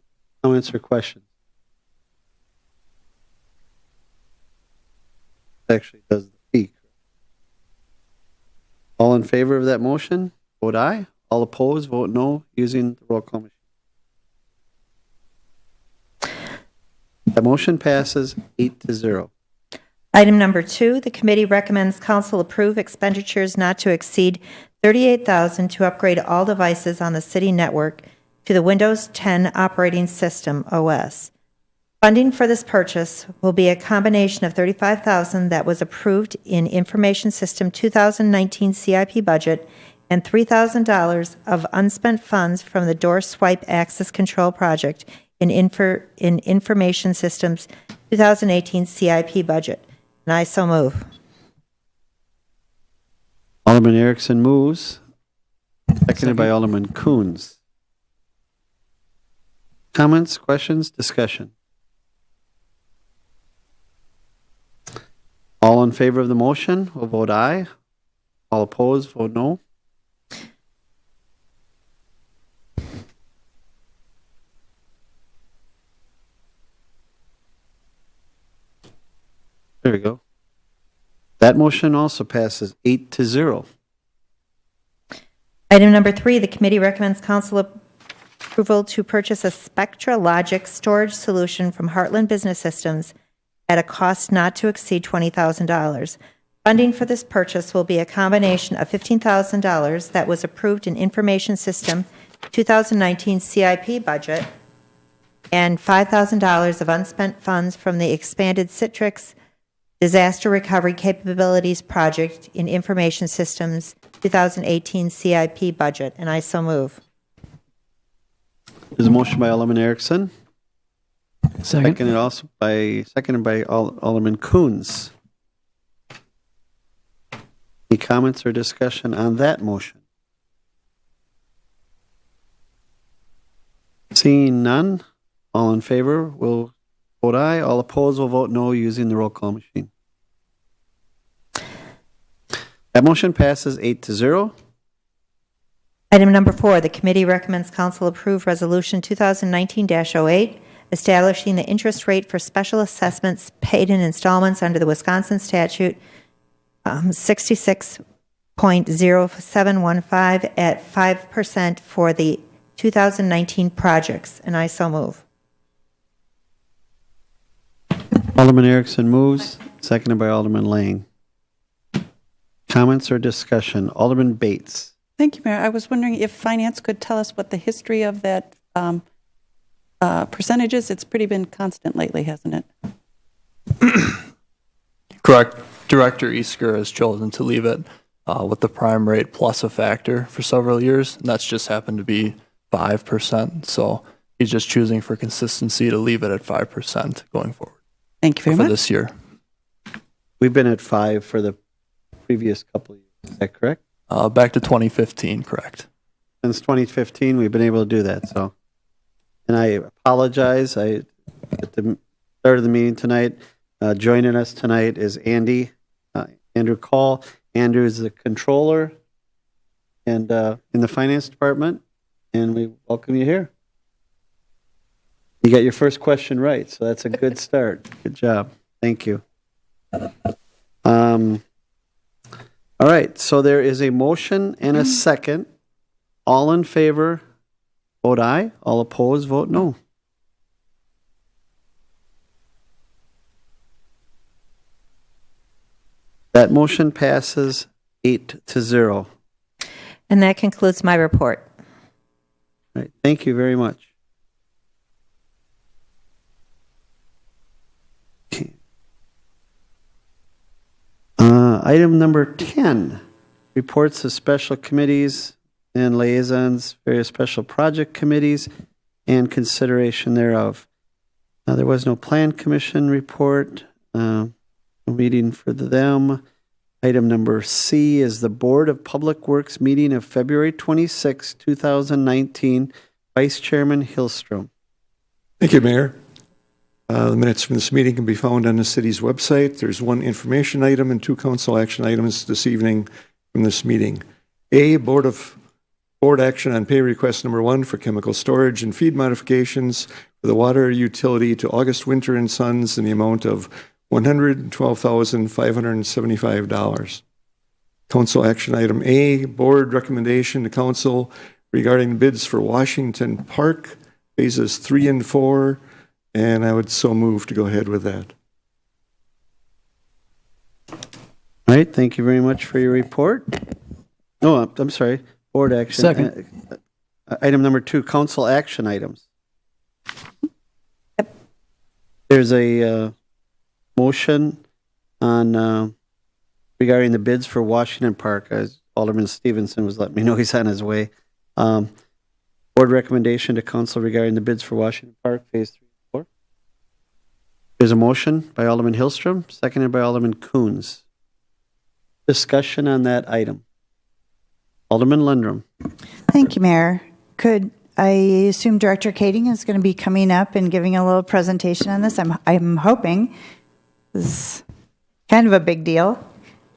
comments or questions? Actually does the fee. All in favor of that motion, vote aye. All opposed, vote no, using the roll call machine. The motion passes 8-0. Item number 2, the committee recommends council approve expenditures not to exceed $38,000 to upgrade all devices on the city network to the Windows 10 operating system, OS. Funding for this purchase will be a combination of $35,000 that was approved in Information System 2019 CIP budget and $3,000 of unspent funds from the Door Swipe Access Control Project in Information Systems 2018 CIP budget. And I so move. Alderman Erickson moves, seconded by Alderman Coons. Comments, questions, discussion? All in favor of the motion will vote aye. All opposed, vote no. There we go. That motion also passes 8-0. Item number 3, the committee recommends council approval to purchase a Spectra Logic storage solution from Heartland Business Systems at a cost not to exceed $20,000. Funding for this purchase will be a combination of $15,000 that was approved in Information System 2019 CIP budget and $5,000 of unspent funds from the expanded Citrix Disaster Recovery Capabilities Project in Information Systems 2018 CIP budget. And I so move. There's a motion by Alderman Erickson. Second. Seconded by Alderman Coons. Any comments or discussion on that motion? Seeing none, all in favor will vote aye. All opposed will vote no using the roll call machine. That motion passes 8-0. Item number 4, the committee recommends council approve Resolution 2019-08, establishing the interest rate for special assessments paid in installments under the Wisconsin statute 66.0715 at 5% for the 2019 projects. And I so move. Alderman Erickson moves, seconded by Alderman Lang. Comments or discussion? Alderman Bates. Thank you, Mayor. I was wondering if Finance could tell us what the history of that percentage is. It's pretty been constant lately, hasn't it? Correct. Director Easker has chosen to leave it with the prime rate plus a factor for several years, and that's just happened to be 5%. So he's just choosing for consistency to leave it at 5% going forward. Thank you very much. For this year. We've been at 5 for the previous couple of years. Is that correct? Back to 2015, correct. Since 2015, we've been able to do that. So, and I apologize. At the start of the meeting tonight, joining us tonight is Andrew Call. Andrew is the controller and in the finance department, and we welcome you here. You got your first question right, so that's a good start. Good job. Thank you. All right, so there is a motion and a second. All in favor, vote aye. All opposed, vote no. That motion passes 8-0. And that concludes my report. All right, thank you very much. Okay. Item number 10, reports of special committees and liaisons, various special project committees, and consideration thereof. There was no plan commission report, no meeting for them. Item number C is the Board of Public Works meeting of February 26, 2019. Vice Chairman Hillstrom. Thank you, Mayor. The minutes from this meeting can be found on the city's website. There's one information item and two council action items this evening from this meeting. A, Board action on pay request number 1 for chemical storage and feed modifications for the water utility to August Winter and Sons in the amount of $112,575. Council action item A, Board recommendation to council regarding bids for Washington Park phases 3 and 4, and I would so move to go ahead with that. All right, thank you very much for your report. Oh, I'm sorry, Board action. Second. Item number 2, council action items. There's a motion on regarding the bids for Washington Park, as Alderman Stevenson was letting me know he's on his way. Board recommendation to council regarding the bids for Washington Park, phase 3 and 4. There's a motion by Alderman Hillstrom, seconded by Alderman Coons. Discussion on that item. Alderman Lundrum. Thank you, Mayor. Could I assume Director Kading is going to be coming up and giving a little presentation on this? I'm hoping. This is kind of a big deal.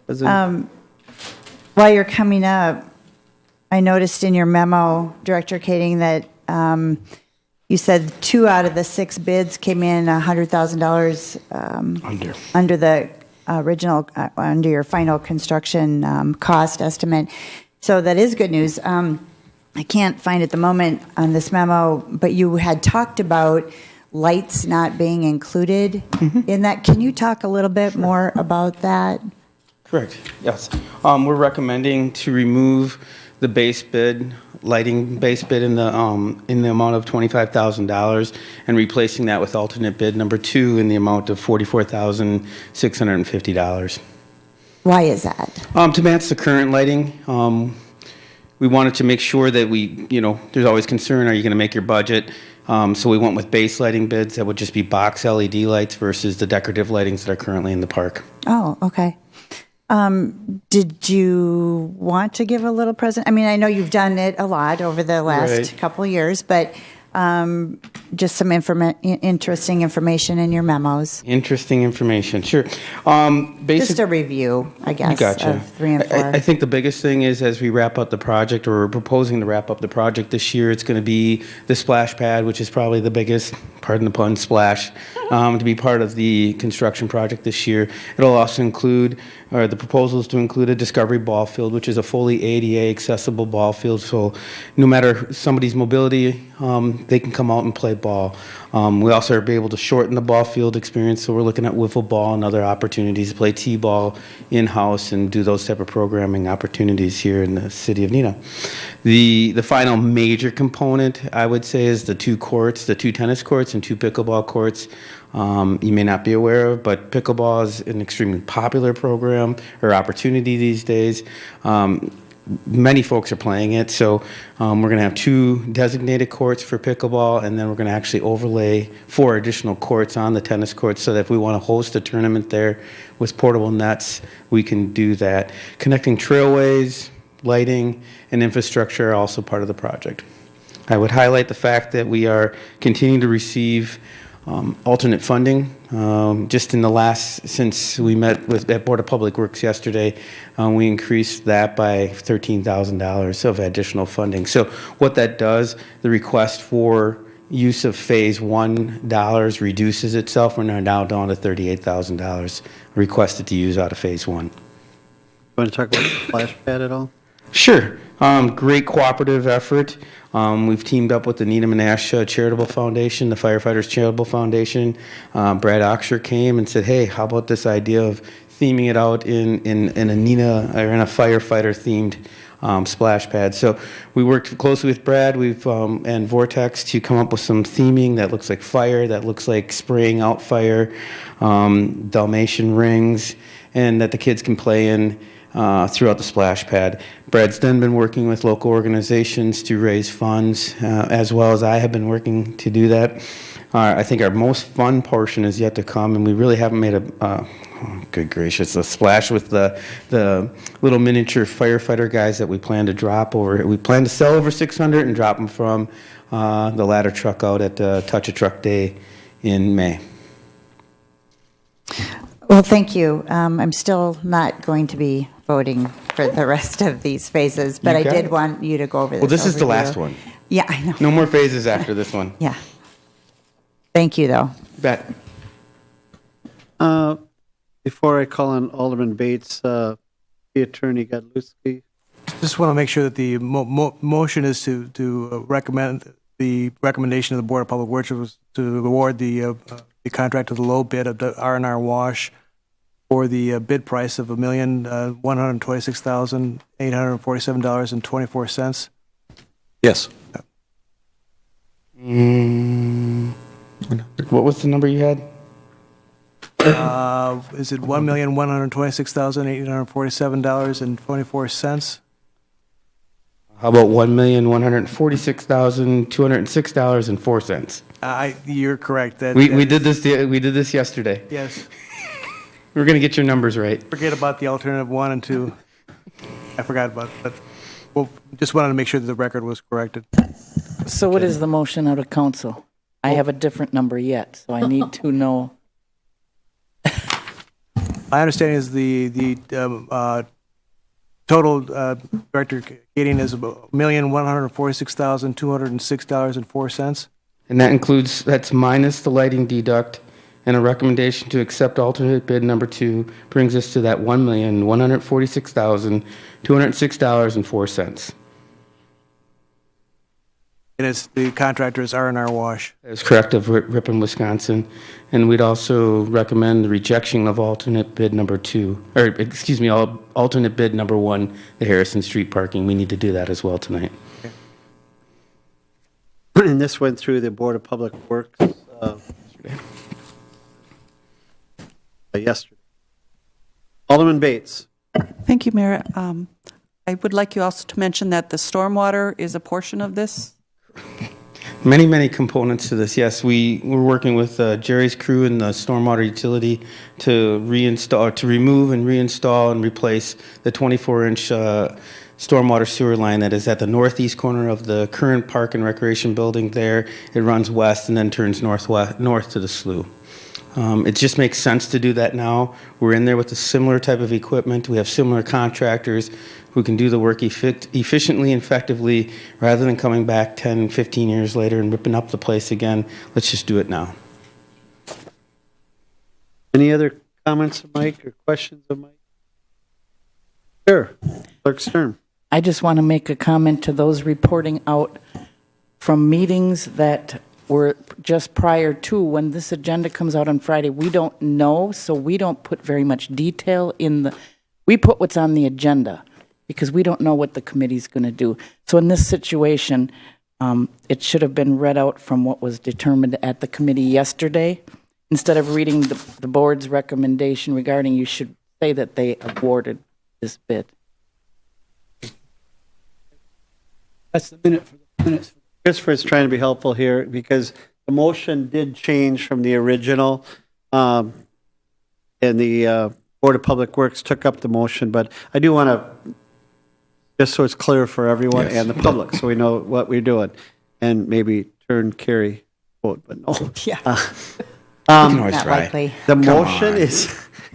While you're coming up, I noticed in your memo, Director Kading, that you said 2 out of the 6 bids came in $100,000 under the original, under your final construction cost estimate. So that is good news. I can't find at the moment on this memo, but you had talked about lights not being included in that. Can you talk a little bit more about that? Correct, yes. We're recommending to remove the base bid, lighting base bid in the amount of $25,000 and replacing that with alternate bid number 2 in the amount of $44,650. Why is that? To match the current lighting. We wanted to make sure that there's always concern, are you going to make your budget? So we went with base lighting bids that would just be box LED lights versus the decorative lightings that are currently in the park. Oh, okay. Did you want to give a little present? I mean, I know you've done it a lot over the last couple of years, but just some interesting information in your memos. Interesting information, sure. Just a review, I guess, of 3 and 4. I think the biggest thing is as we wrap up the project, or we're proposing to wrap up the project this year, it's going to be the splash pad, which is probably the biggest, pardon the pun, splash, to be part of the construction project this year. It'll also include, or the proposal is to include a Discovery ball field, which is a fully ADA accessible ball field, so no matter somebody's mobility, they can come out and play ball. We also are able to shorten the ball field experience, so we're looking at wiffle ball and other opportunities to play t-ball in-house and do those type of programming opportunities here in the city of Neenah. The final major component, I would say, is the 2 courts, the 2 tennis courts and 2 pickleball courts. You may not be aware of, but pickleball is an extremely popular program or opportunity these days. Many folks are playing it, so we're going to have 2 designated courts for pickleball, and then we're going to actually overlay 4 additional courts on the tennis courts, so that if we want to host a tournament there with portable nets, we can do that. Connecting trailways, lighting, and infrastructure are also part of the project. I would highlight the fact that we are continuing to receive alternate funding. Just in the since we met at Board of Public Works yesterday, we increased that by $13,000 of additional funding. So what that does, the request for use of phase 1 dollars reduces itself. We're now down to $38,000 requested to use out of phase 1. You want to talk about the splash pad at all? Sure. Great cooperative effort. We've teamed up with the Neenah Menasha Charitable Foundation, the Firefighters Charitable Foundation. Brad Oxer came and said, hey, how about this idea of theming it out in a Neenah or in a firefighter themed splash pad. So we worked closely with Brad and Vortex to come up with some theming that looks like fire, that looks like spraying out fire, Dalmatian rings, and that the kids can play in throughout the splash pad. Brad's then been working with local organizations to raise funds, as well as I have been working to do that. I think our most fun portion is yet to come, and we really haven't made a good gracious, a splash with the little miniature firefighter guys that we plan to drop over. We plan to sell over 600 and drop them from the ladder truck out at Touch a Truck Day in May. Well, thank you. I'm still not going to be voting for the rest of these phases, but I did want you to go over this. Well, this is the overview. last one. Yeah, I know. No more phases after this one. Yeah. Thank you, though. Bet. Before I call on Alderman Bates, the Attorney Godlewski. Just want to make sure that the motion is to recommend the recommendation of the Board of Public Works was to award the contract to the low bid of the R&R Wash for the bid price of $1,126,847.24. Yes. What was the number you had? Is it $1,126,847.24? How about $1,146,206.04? You're correct. We did this yesterday. Yes. We're going to get your numbers right. Forget about the alternative 1 and 2. I forgot about it, but well, just wanted to make sure that the record was corrected. So what is the motion out of council? I have a different number yet, so I need to know. My understanding is the total, Director Keating, is $1,146,206.04. And that's minus the lighting deduct, and a recommendation to accept alternate bid number 2 brings us to that $1,146,206.04. And it's the contractor is R&R Wash. That is correct, of Ripon, Wisconsin. And we'd also recommend the rejection of alternate bid number 2, or excuse me, alternate bid number 1, the Harrison Street parking. We need to do that as well tonight. Okay. And this went through the Board of Public Works yesterday. Alderman Bates. Thank you, Mayor. I would like you also to mention that the stormwater is a portion of this. Many, many components to this. Yes, we're working with Jerry's crew and the stormwater utility to remove and reinstall and replace the 24-inch stormwater sewer line that is at the northeast corner of the current Park and Recreation building there. It runs west and then turns north to the slough. It just makes sense to do that now. We're in there with a similar type of equipment. We have similar contractors who can do the work efficiently and effectively rather than coming back 10, 15 years later and ripping up the place again. Let's just do it now. Any other comments of Mike or questions of Mike? Sure. Clerk Stern. I just want to make a comment to those reporting out from meetings that were just prior to when this agenda comes out on Friday. We don't know, so we don't put very much detail we put what's on the agenda because we don't know what the committee's going to do. So in this situation, it should have been read out from what was determined at the committee yesterday. Instead of reading the board's recommendation regarding, you should say that they awarded this bid. That's the minute for the minutes. Christopher's trying to be helpful here because the motion did change from the original, and the Board of Public Works took up the motion. But I do want to, just so it's clear for everyone and the public, so we know what we're doing, and maybe turn Carrie vote, but no. Yeah. Not likely. The motion is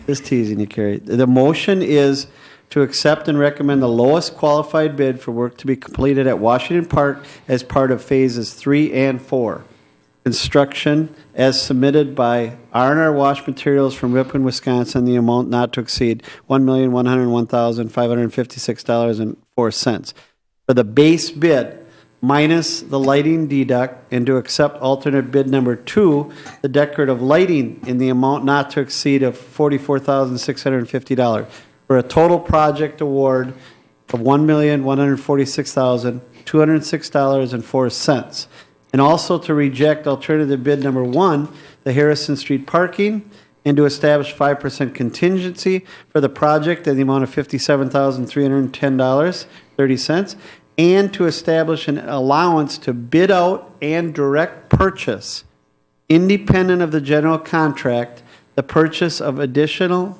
just teasing you, Carrie. The motion is to accept and recommend the lowest qualified bid for work to be completed at Washington Park as part of phases 3 and 4. Construction as submitted by R&R Wash Materials from Ripon, Wisconsin, the amount not to exceed $1,101,556.04. For the base bid, minus the lighting deduct, and to accept alternate bid number 2, the decorative lighting in the amount not to exceed of $44,650. For a total project award of $1,146,206.04. And also to reject alternative bid number 1, the Harrison Street parking, and to establish 5% contingency for the project in the amount of $57,310.30, and to establish an allowance to bid out and direct purchase, independent of the general contract, the purchase of additional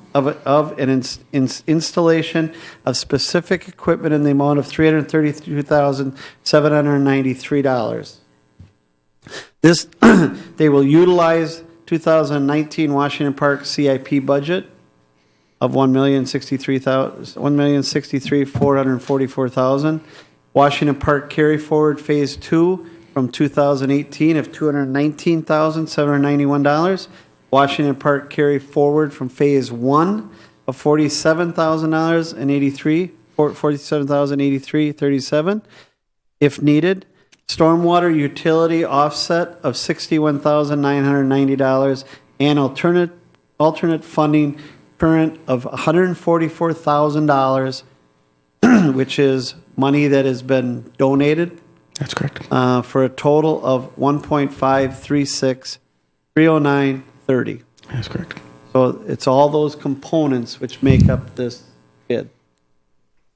installation of specific equipment in the amount of $332,793. This they will utilize 2019 Washington Park CIP budget of $1,063,444,000. Washington Park carry forward phase 2 from 2018 of $219,791. Washington Park carry forward from phase 1 of $47,083.37 if needed. Stormwater utility offset of $61,990 and alternate funding current of $144,000, which is money that has been donated. That's correct. For a total of $1.536,309.30. That's correct. So it's all those components which make up this bid.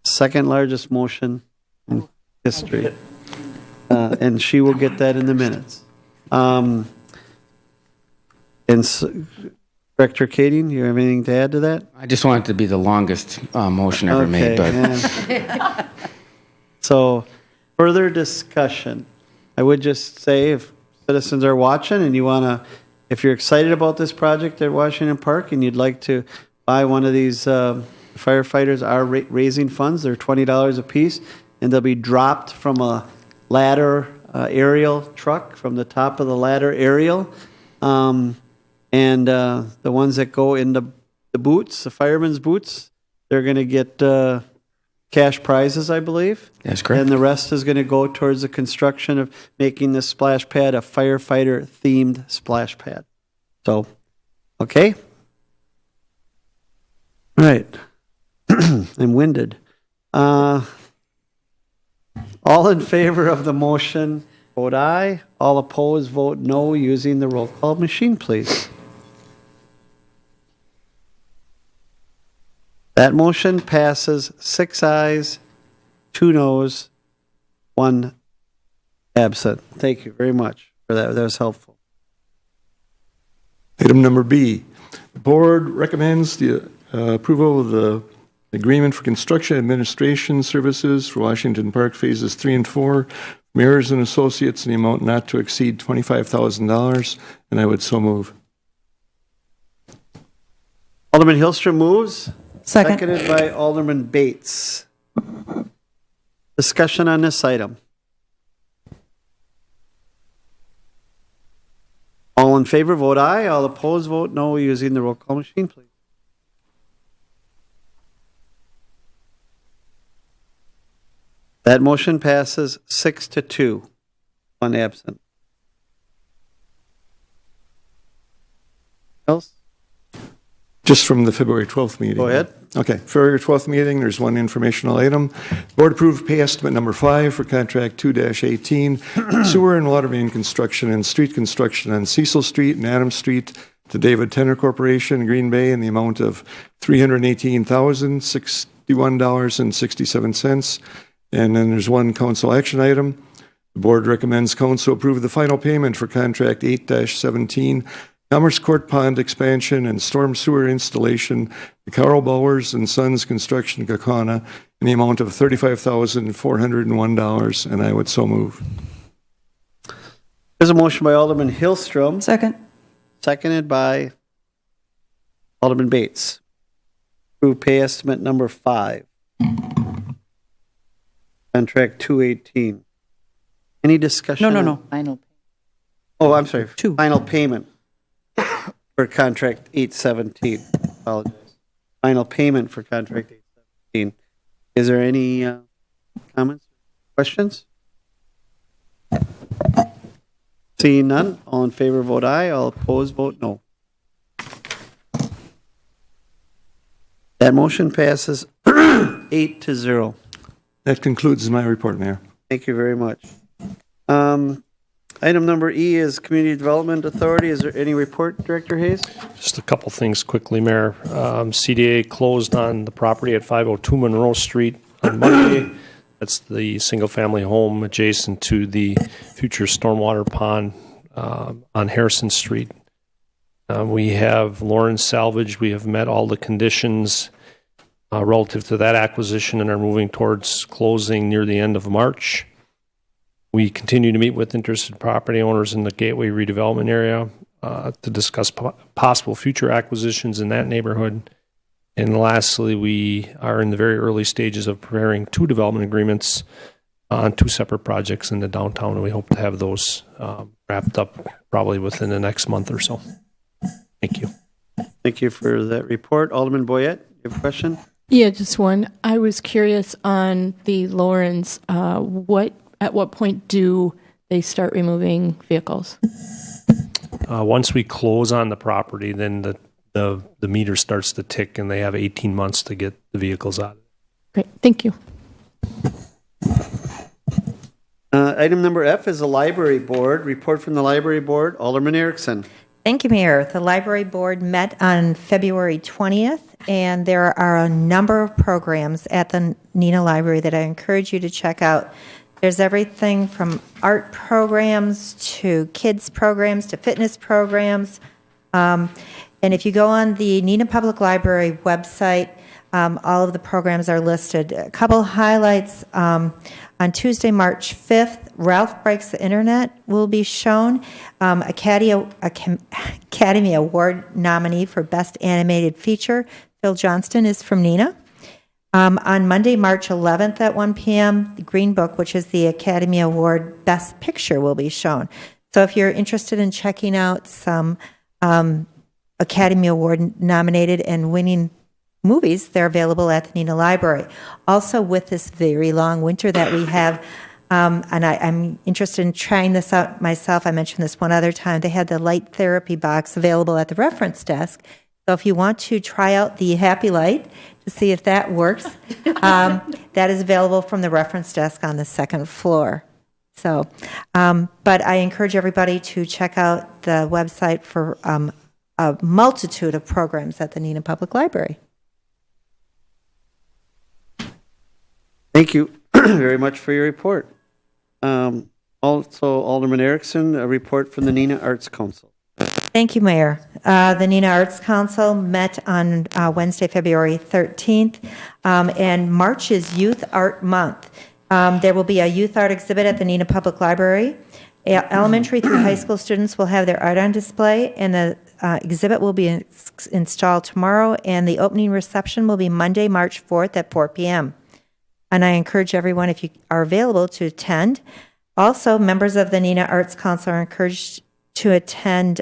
Second largest motion in history. And she will get that in the minutes. Director Kading, you have anything to add to that? I just want it to be the longest motion ever made, but yeah. So, further discussion. I would just say if citizens are watching and you want to, if you're excited about this project at Washington Park and you'd like to buy one of these, firefighters are raising funds. They're $20 a piece, and they'll be dropped from a ladder aerial truck, from the top of the ladder aerial. And the ones that go in the boots, the fireman's boots, they're going to get cash prizes, I believe. That's correct. And the rest is going to go towards the construction of making this splash pad a firefighter-themed splash pad. So, okay. All right. I'm winded. All in favor of the motion, vote aye. All opposed, vote no, using the roll call machine, please. That motion passes 6 ayes, 2 noes, 1 absent. Thank you very much for that. That was helpful. Item number B, the board recommends the approval of the agreement for construction administration services for Washington Park phases 3 and 4, Mayors and Associates in the amount not to exceed $25,000, and I would so move. Alderman Hillstrom moves. Second. Seconded by Alderman Bates. Discussion on this item. All in favor, vote aye. All opposed, vote no, using the roll call machine, please. That motion passes 6-2, 1 absent. Else? Just from the February 12th meeting. Go ahead. Okay, February 12th meeting, there's one informational item. Board approved pay estimate number 5 for contract 2-18, sewer and water main construction and street construction on Cecil Street and Adams Street to David Tenner Corporation, Green Bay, in the amount of $318,061.67. And then there's one council action item. The board recommends council approve the final payment for contract 8-17, Commerce Court Pond expansion and storm sewer installation to Carl Bowers and Sons Construction, Kaukauna, in the amount of $35,401, and I would so move. There's a motion by Alderman Hillstrom. Second. Seconded by Alderman Bates. Approve pay estimate number 5. Contract 218. Any discussion? No. Final. Oh, I'm sorry. 2. Final payment for contract 817. Apologize. Final payment for contract 817. Is there any comments, questions? Seeing none, all in favor vote aye. All opposed vote no. That motion passes 8-0. That concludes my report, Mayor. Thank you very much. Item number E is Community Development Authority. Is there any report, Director Hayes? Just a couple things quickly, Mayor. CDA closed on the property at 502 Monroe Street on Monday. That's the single-family home adjacent to the future stormwater pond on Harrison Street. We have Lawrence Salvage. We have met all the conditions relative to that acquisition and are moving towards closing near the end of March. We continue to meet with interested property owners in the Gateway redevelopment area to discuss possible future acquisitions in that neighborhood. And lastly, we are in the very early stages of preparing 2 development agreements on 2 separate projects in the downtown, and we hope to have those wrapped up probably within the next month or so. Thank you. Thank you for that report. Alderman Boyette, you have a question? Yeah, just one. I was curious on the Lawrence, at what point do they start removing vehicles? Once we close on the property, then the meter starts to tick, and they have 18 months to get the vehicles out. Great, thank you. Item number F is the Library Board. Report from the Library Board. Alderman Erickson. Thank you, Mayor. The Library Board met on February 20th, and there are a number of programs at the Neenah Library that I encourage you to check out. There's everything from art programs to kids programs to fitness programs. And if you go on the Neenah Public Library website, all of the programs are listed. A couple highlights. On Tuesday, March 5th, Ralph Breaks the Internet will be shown. Academy Award nominee for Best Animated Feature, Phil Johnston, is from Neenah. On Monday, March 11th at 1 p.m., the Green Book, which is the Academy Award Best Picture, will be shown. So if you're interested in checking out some Academy Award nominated and winning movies, they're available at the Neenah Library. Also, with this very long winter that we have, and I'm interested in trying this out myself. I mentioned this one other time. They had the light therapy box available at the reference desk. So if you want to try out the Happy Light to see if that works, that is available from the reference desk on the second floor. So, but I encourage everybody to check out the website for a multitude of programs at the Neenah Public Library. Thank you very much for your report. Also, Alderman Erickson, a report from the Neenah Arts Council. Thank you, Mayor. The Neenah Arts Council met on Wednesday, February 13th, and March is Youth Art Month. There will be a youth art exhibit at the Neenah Public Library. Elementary through high school students will have their art on display, and the exhibit will be installed tomorrow, and the opening reception will be Monday, March 4th at 4 p.m. And I encourage everyone, if you are available, to attend. Also, members of the Neenah Arts Council are encouraged to attend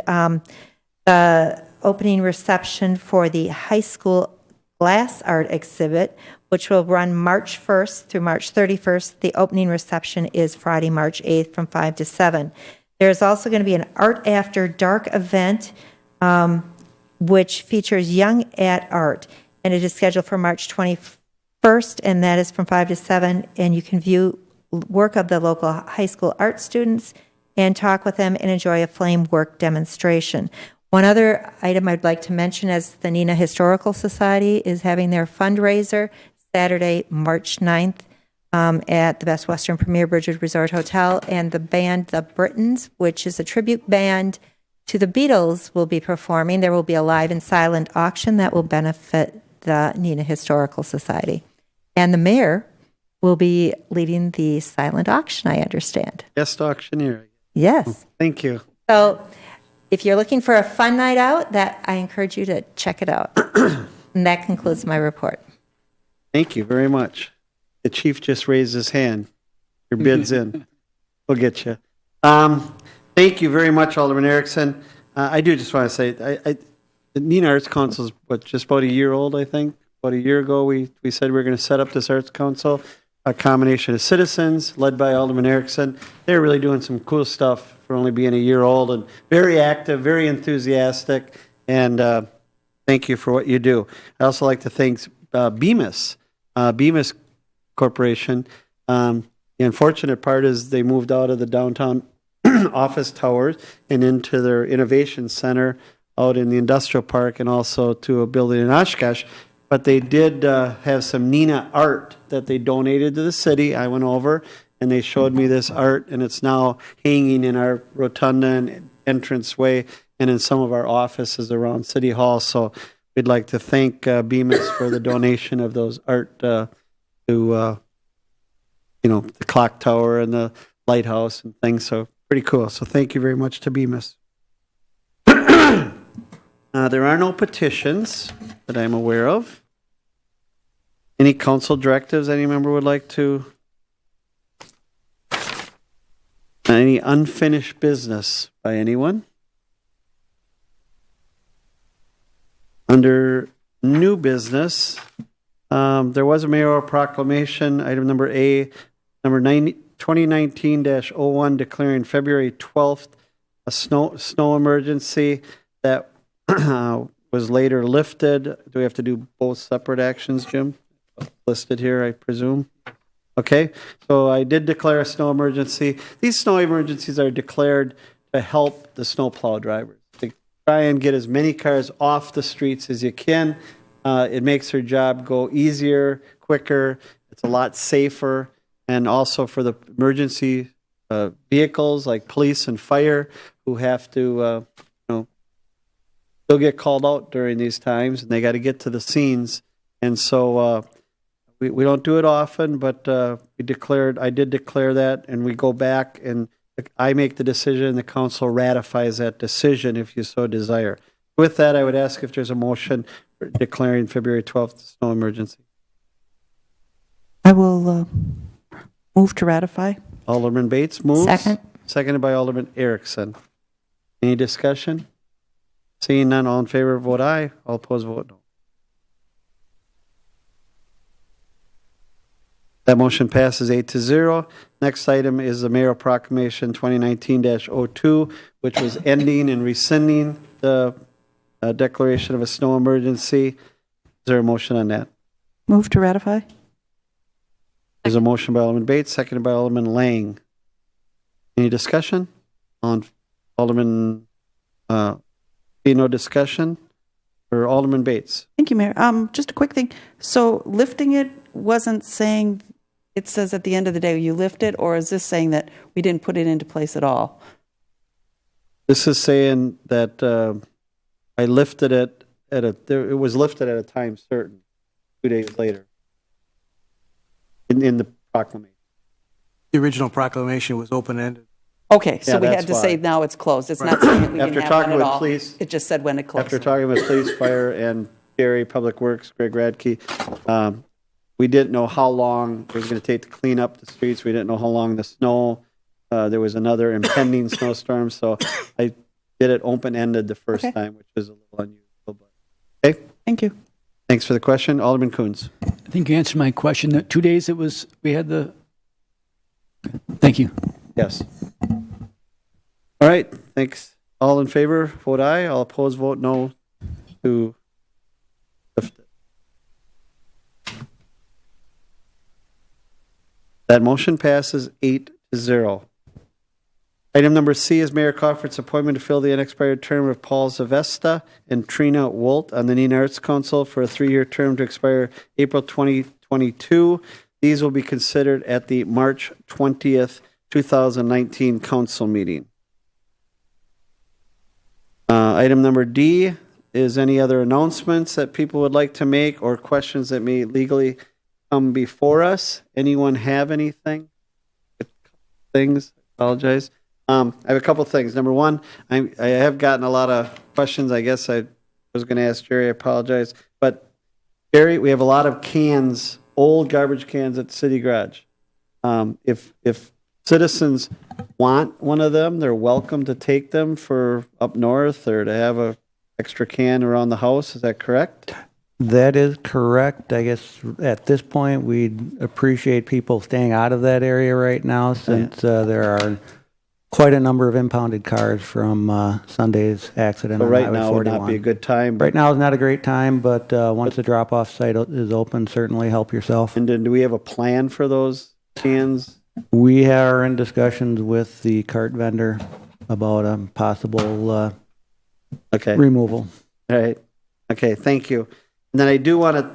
the opening reception for the high school glass art exhibit, which will run March 1st through March 31st. The opening reception is Friday, March 8th from 5 to 7. There's also going to be an Art After Dark event, which features Young at Art, and it is scheduled for March 21st, and that is from 5 to 7, and you can view work of the local high school art students and talk with them and enjoy a flame work demonstration. One other item I'd like to mention is the Neenah Historical Society is having their fundraiser Saturday, March 9th at the Best Western Premier Bridget Resort Hotel, and the band The Britons, which is a tribute band to the Beatles, will be performing. There will be a live and silent auction that will benefit the Neenah Historical Society. And the mayor will be leading the silent auction, I understand. Guest auctioneer. Yes. Thank you. So if you're looking for a fun night out, that I encourage you to check it out. And that concludes my report. Thank you very much. The chief just raised his hand. Your bid's in. We'll get you. Thank you very much, Alderman Erickson. I do just want to say, the Neenah Arts Council is just about a year old, I think. About a year ago, we said we were going to set up this Arts Council, a combination of citizens led by Alderman Erickson. They're really doing some cool stuff for only being a year old, and very active, very enthusiastic, and thank you for what you do. I also like to thank Bemis. Bemis Corporation. The unfortunate part is they moved out of the downtown office towers and into their innovation center out in the industrial park and also to a building in Oshkosh. But they did have some Neenah art that they donated to the city. I went over and they showed me this art, and it's now hanging in our rotunda and entranceway and in some of our offices around City Hall. So we'd like to thank Bemis for the donation of those art to, the clock tower and the lighthouse and things. So pretty cool. So thank you very much to Bemis. There are no petitions that I'm aware of. Any council directives any member would like to? Any unfinished business by anyone? Under new business, there was a mayoral proclamation, item number A, number 2019-01, declaring February 12th a snow emergency that was later lifted. Do we have to do both separate actions, Jim? Listed here, I presume. Okay, so I did declare a snow emergency. These snow emergencies are declared to help the snowplow drivers, to try and get as many cars off the streets as you can. It makes their job go easier, quicker. It's a lot safer. And also for the emergency vehicles like police and fire who have to, they'll get called out during these times and they got to get to the scenes. And so we don't do it often, but I did declare that, and we go back and I make the decision, the council ratifies that decision if you so desire. With that, I would ask if there's a motion for declaring February 12th snow emergency. I will move to ratify. Alderman Bates moves. Second. Seconded by Alderman Erickson. Any discussion? Seeing none, all in favor vote aye. All opposed vote no. That motion passes 8-0. Next item is the Mayoral Proclamation 2019-02, which was ending and rescinding the declaration of a snow emergency. Is there a motion on that? Move to ratify. There's a motion by Alderman Bates, seconded by Alderman Lang. Any discussion? Alderman, no discussion? Or Alderman Bates? Thank you, Mayor. Just a quick thing. So lifting it wasn't saying, it says at the end of the day you lift it, or is this saying that we didn't put it into place at all? This is saying that I lifted it it was lifted at a time certain, 2 days later, in the proclamation. The original proclamation was open-ended. Okay, so Yeah, we had that's to why. say now it's closed. It's not saying that we After didn't have talking one at with all. police- It just said when it closed. After talking with police, fire, and Gary, Public Works, Greg Radke, we didn't know how long it was going to take to clean up the streets. We didn't know how long the snow. There was another impending snowstorm, so I did it open-ended the first Okay. time, which was a little unusual. But okay, Thank you. thanks for the question, Alderman Coons. I think you answered my question. The 2 days we had the. Thank you. Yes. All right, thanks. All in favor, vote aye. All opposed, vote no to lift it. That motion passes 8-0. Item number C is Mayor Crawford's appointment to fill the unexpired term of Paul Zavesta and Trina Wolt on the Neenah Arts Council for a 3-year term to expire April 2022. These will be considered at the March 20th, 2019 council meeting. Item number D is any other announcements that people would like to make or questions that may legally come before us. Anyone have anything? Things? Apologize. I have a couple things. Number one, I have gotten a lot of questions. I guess I was going to ask Jerry. I apologize. But Jerry, we have a lot of cans, old garbage cans at the city garage. If citizens want one of them, they're welcome to take them for up north or to have a extra can around the house. Is that correct? That is correct. I guess at this point, we'd appreciate people staying out of that area right now since there are quite a number of impounded cars from Sunday's accident So on right Highway now would 41. not be a good time. Right now is not a great time, but once the drop-off site is open, certainly help yourself. And then do we have a plan for those cans? We are in discussions with the cart vendor about a possible removal. All right. Okay, thank you. And then I do want to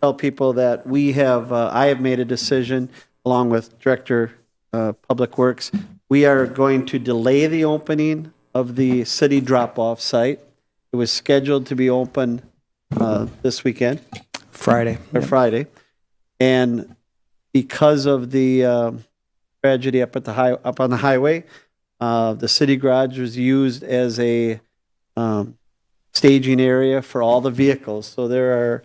tell people that we have, I have made a decision along with Director Public Works. We are going to delay the opening of the city drop-off site. It was scheduled to be open this weekend. Friday. Friday. And because of the tragedy up on the highway, the city garage was used as a staging area for all the vehicles. So there are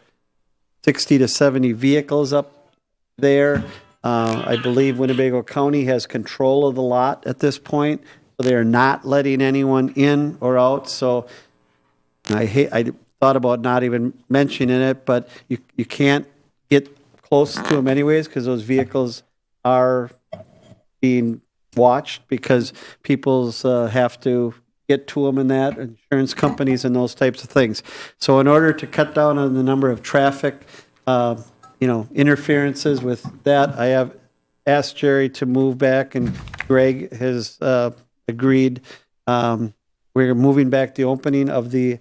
60 to 70 vehicles up there. I believe Winnebago County has control of the lot at this point, so they are not letting anyone in or out. So I thought about not even mentioning it, but you can't get close to them anyways because those vehicles are being watched because people's have to get to them and that, insurance companies and those types of things. So in order to cut down on the number of traffic, interferences with that, I have asked Jerry to move back, and Greg has agreed. We're moving back the opening of the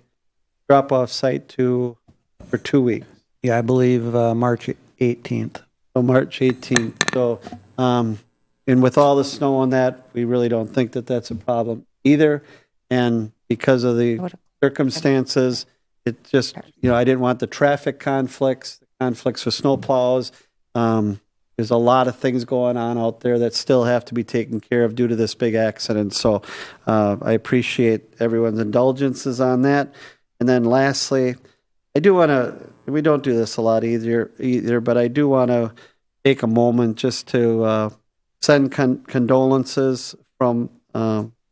drop-off site for 2 weeks. Yeah, I believe March 18th. So March 18th. So, and with all the snow on that, we really don't think that that's a problem either. And because of the circumstances, it just, I didn't want the traffic conflicts with snow plows. There's a lot of things going on out there that still have to be taken care of due to this big accident. So I appreciate everyone's indulgences on that. And then lastly, I do want to, we don't do this a lot either, but I do want to take a moment just to send condolences from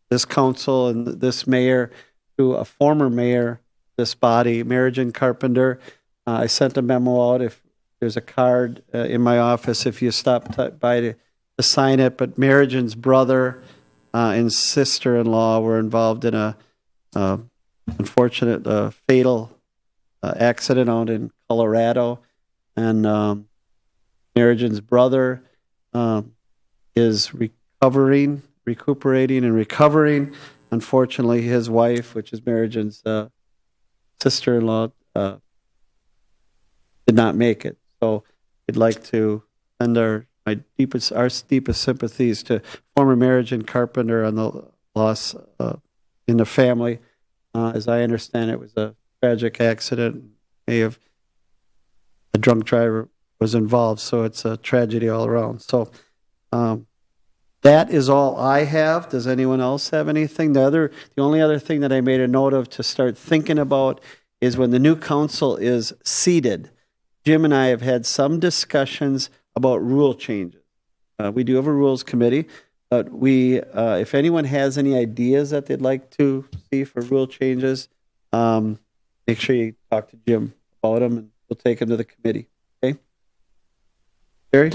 this council and this mayor to a former mayor, this body, Marijan Carpenter. I sent a memo out. If there's a card in my office, if you stop by to sign it. But Marijan's brother and sister-in-law were involved in a unfortunate, fatal accident out in Colorado, and Marijan's brother is recuperating and recovering. Unfortunately, his wife, which is Marijan's sister-in-law, did not make it. So I'd like to send our deepest sympathies to former Marijan Carpenter on the loss in the family. As I understand, it was a tragic accident. May have a drunk driver was involved, so it's a tragedy all around. So that is all I have. Does anyone else have anything? The only other thing that I made a note of to start thinking about is when the new council is seated. Jim and I have had some discussions about rule changes. We do have a rules committee, but if anyone has any ideas that they'd like to see for rule changes, make sure you talk to Jim about them, and we'll take them to the committee. Okay? Jerry?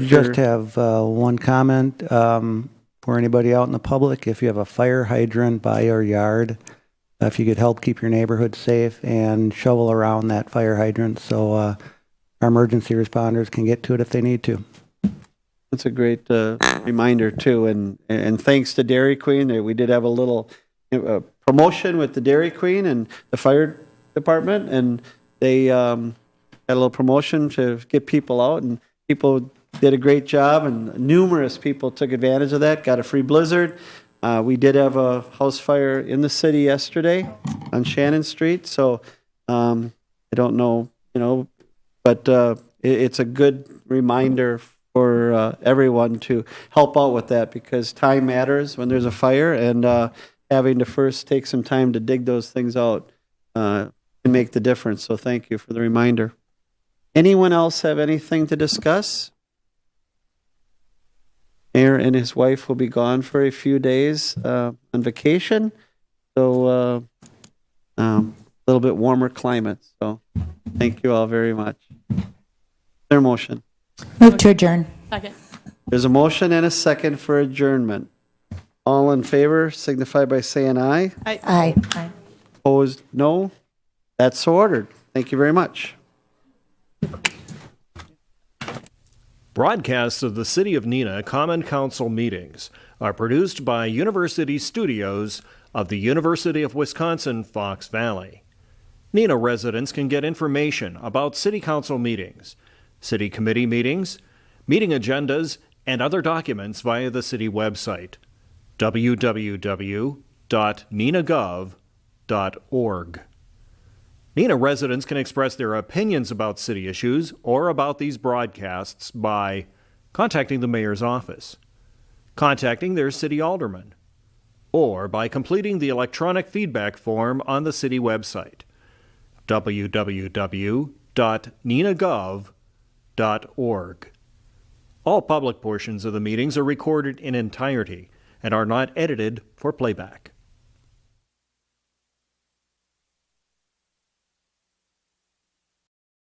Just have one comment for anybody out in the public. If you have a fire hydrant by your yard, if you could help keep your neighborhood safe and shovel around that fire hydrant so our emergency responders can get to it if they need to. That's a great reminder, too. And thanks to Dairy Queen. We did have a little promotion with the Dairy Queen and the fire department, and they had a little promotion to get people out, and people did a great job, and numerous people took advantage of that, got a free blizzard. We did have a house fire in the city yesterday on Shannon Street, so I don't know, but it's a good reminder for everyone to help out with that, because time matters when there's a fire, and having to first take some time to dig those things out can make the difference. So thank you for the reminder. Anyone else have anything to discuss? Mayor and his wife will be gone for a few days on vacation, so a little bit warmer climate. So thank you all very much. Their motion. Move to adjourn. Second. There's a motion and a second for adjournment. All in favor signify by saying aye. Aye. Opposed, no. That's so ordered. Thank you very much. Broadcasts of the City of Neenah Common Council meetings are produced by University Studios of the University of Wisconsin Fox Valley. Neenah residents can get information about City Council meetings, City Committee meetings, meeting agendas, and other documents via the City website, www.neenahgov.org. Neenah residents can express their opinions about city issues or about these broadcasts by contacting the mayor's office, contacting their city alderman, or by completing the electronic feedback form on the city website, www.neenahgov.org. All public portions of the meetings are recorded in entirety and are not edited for playback.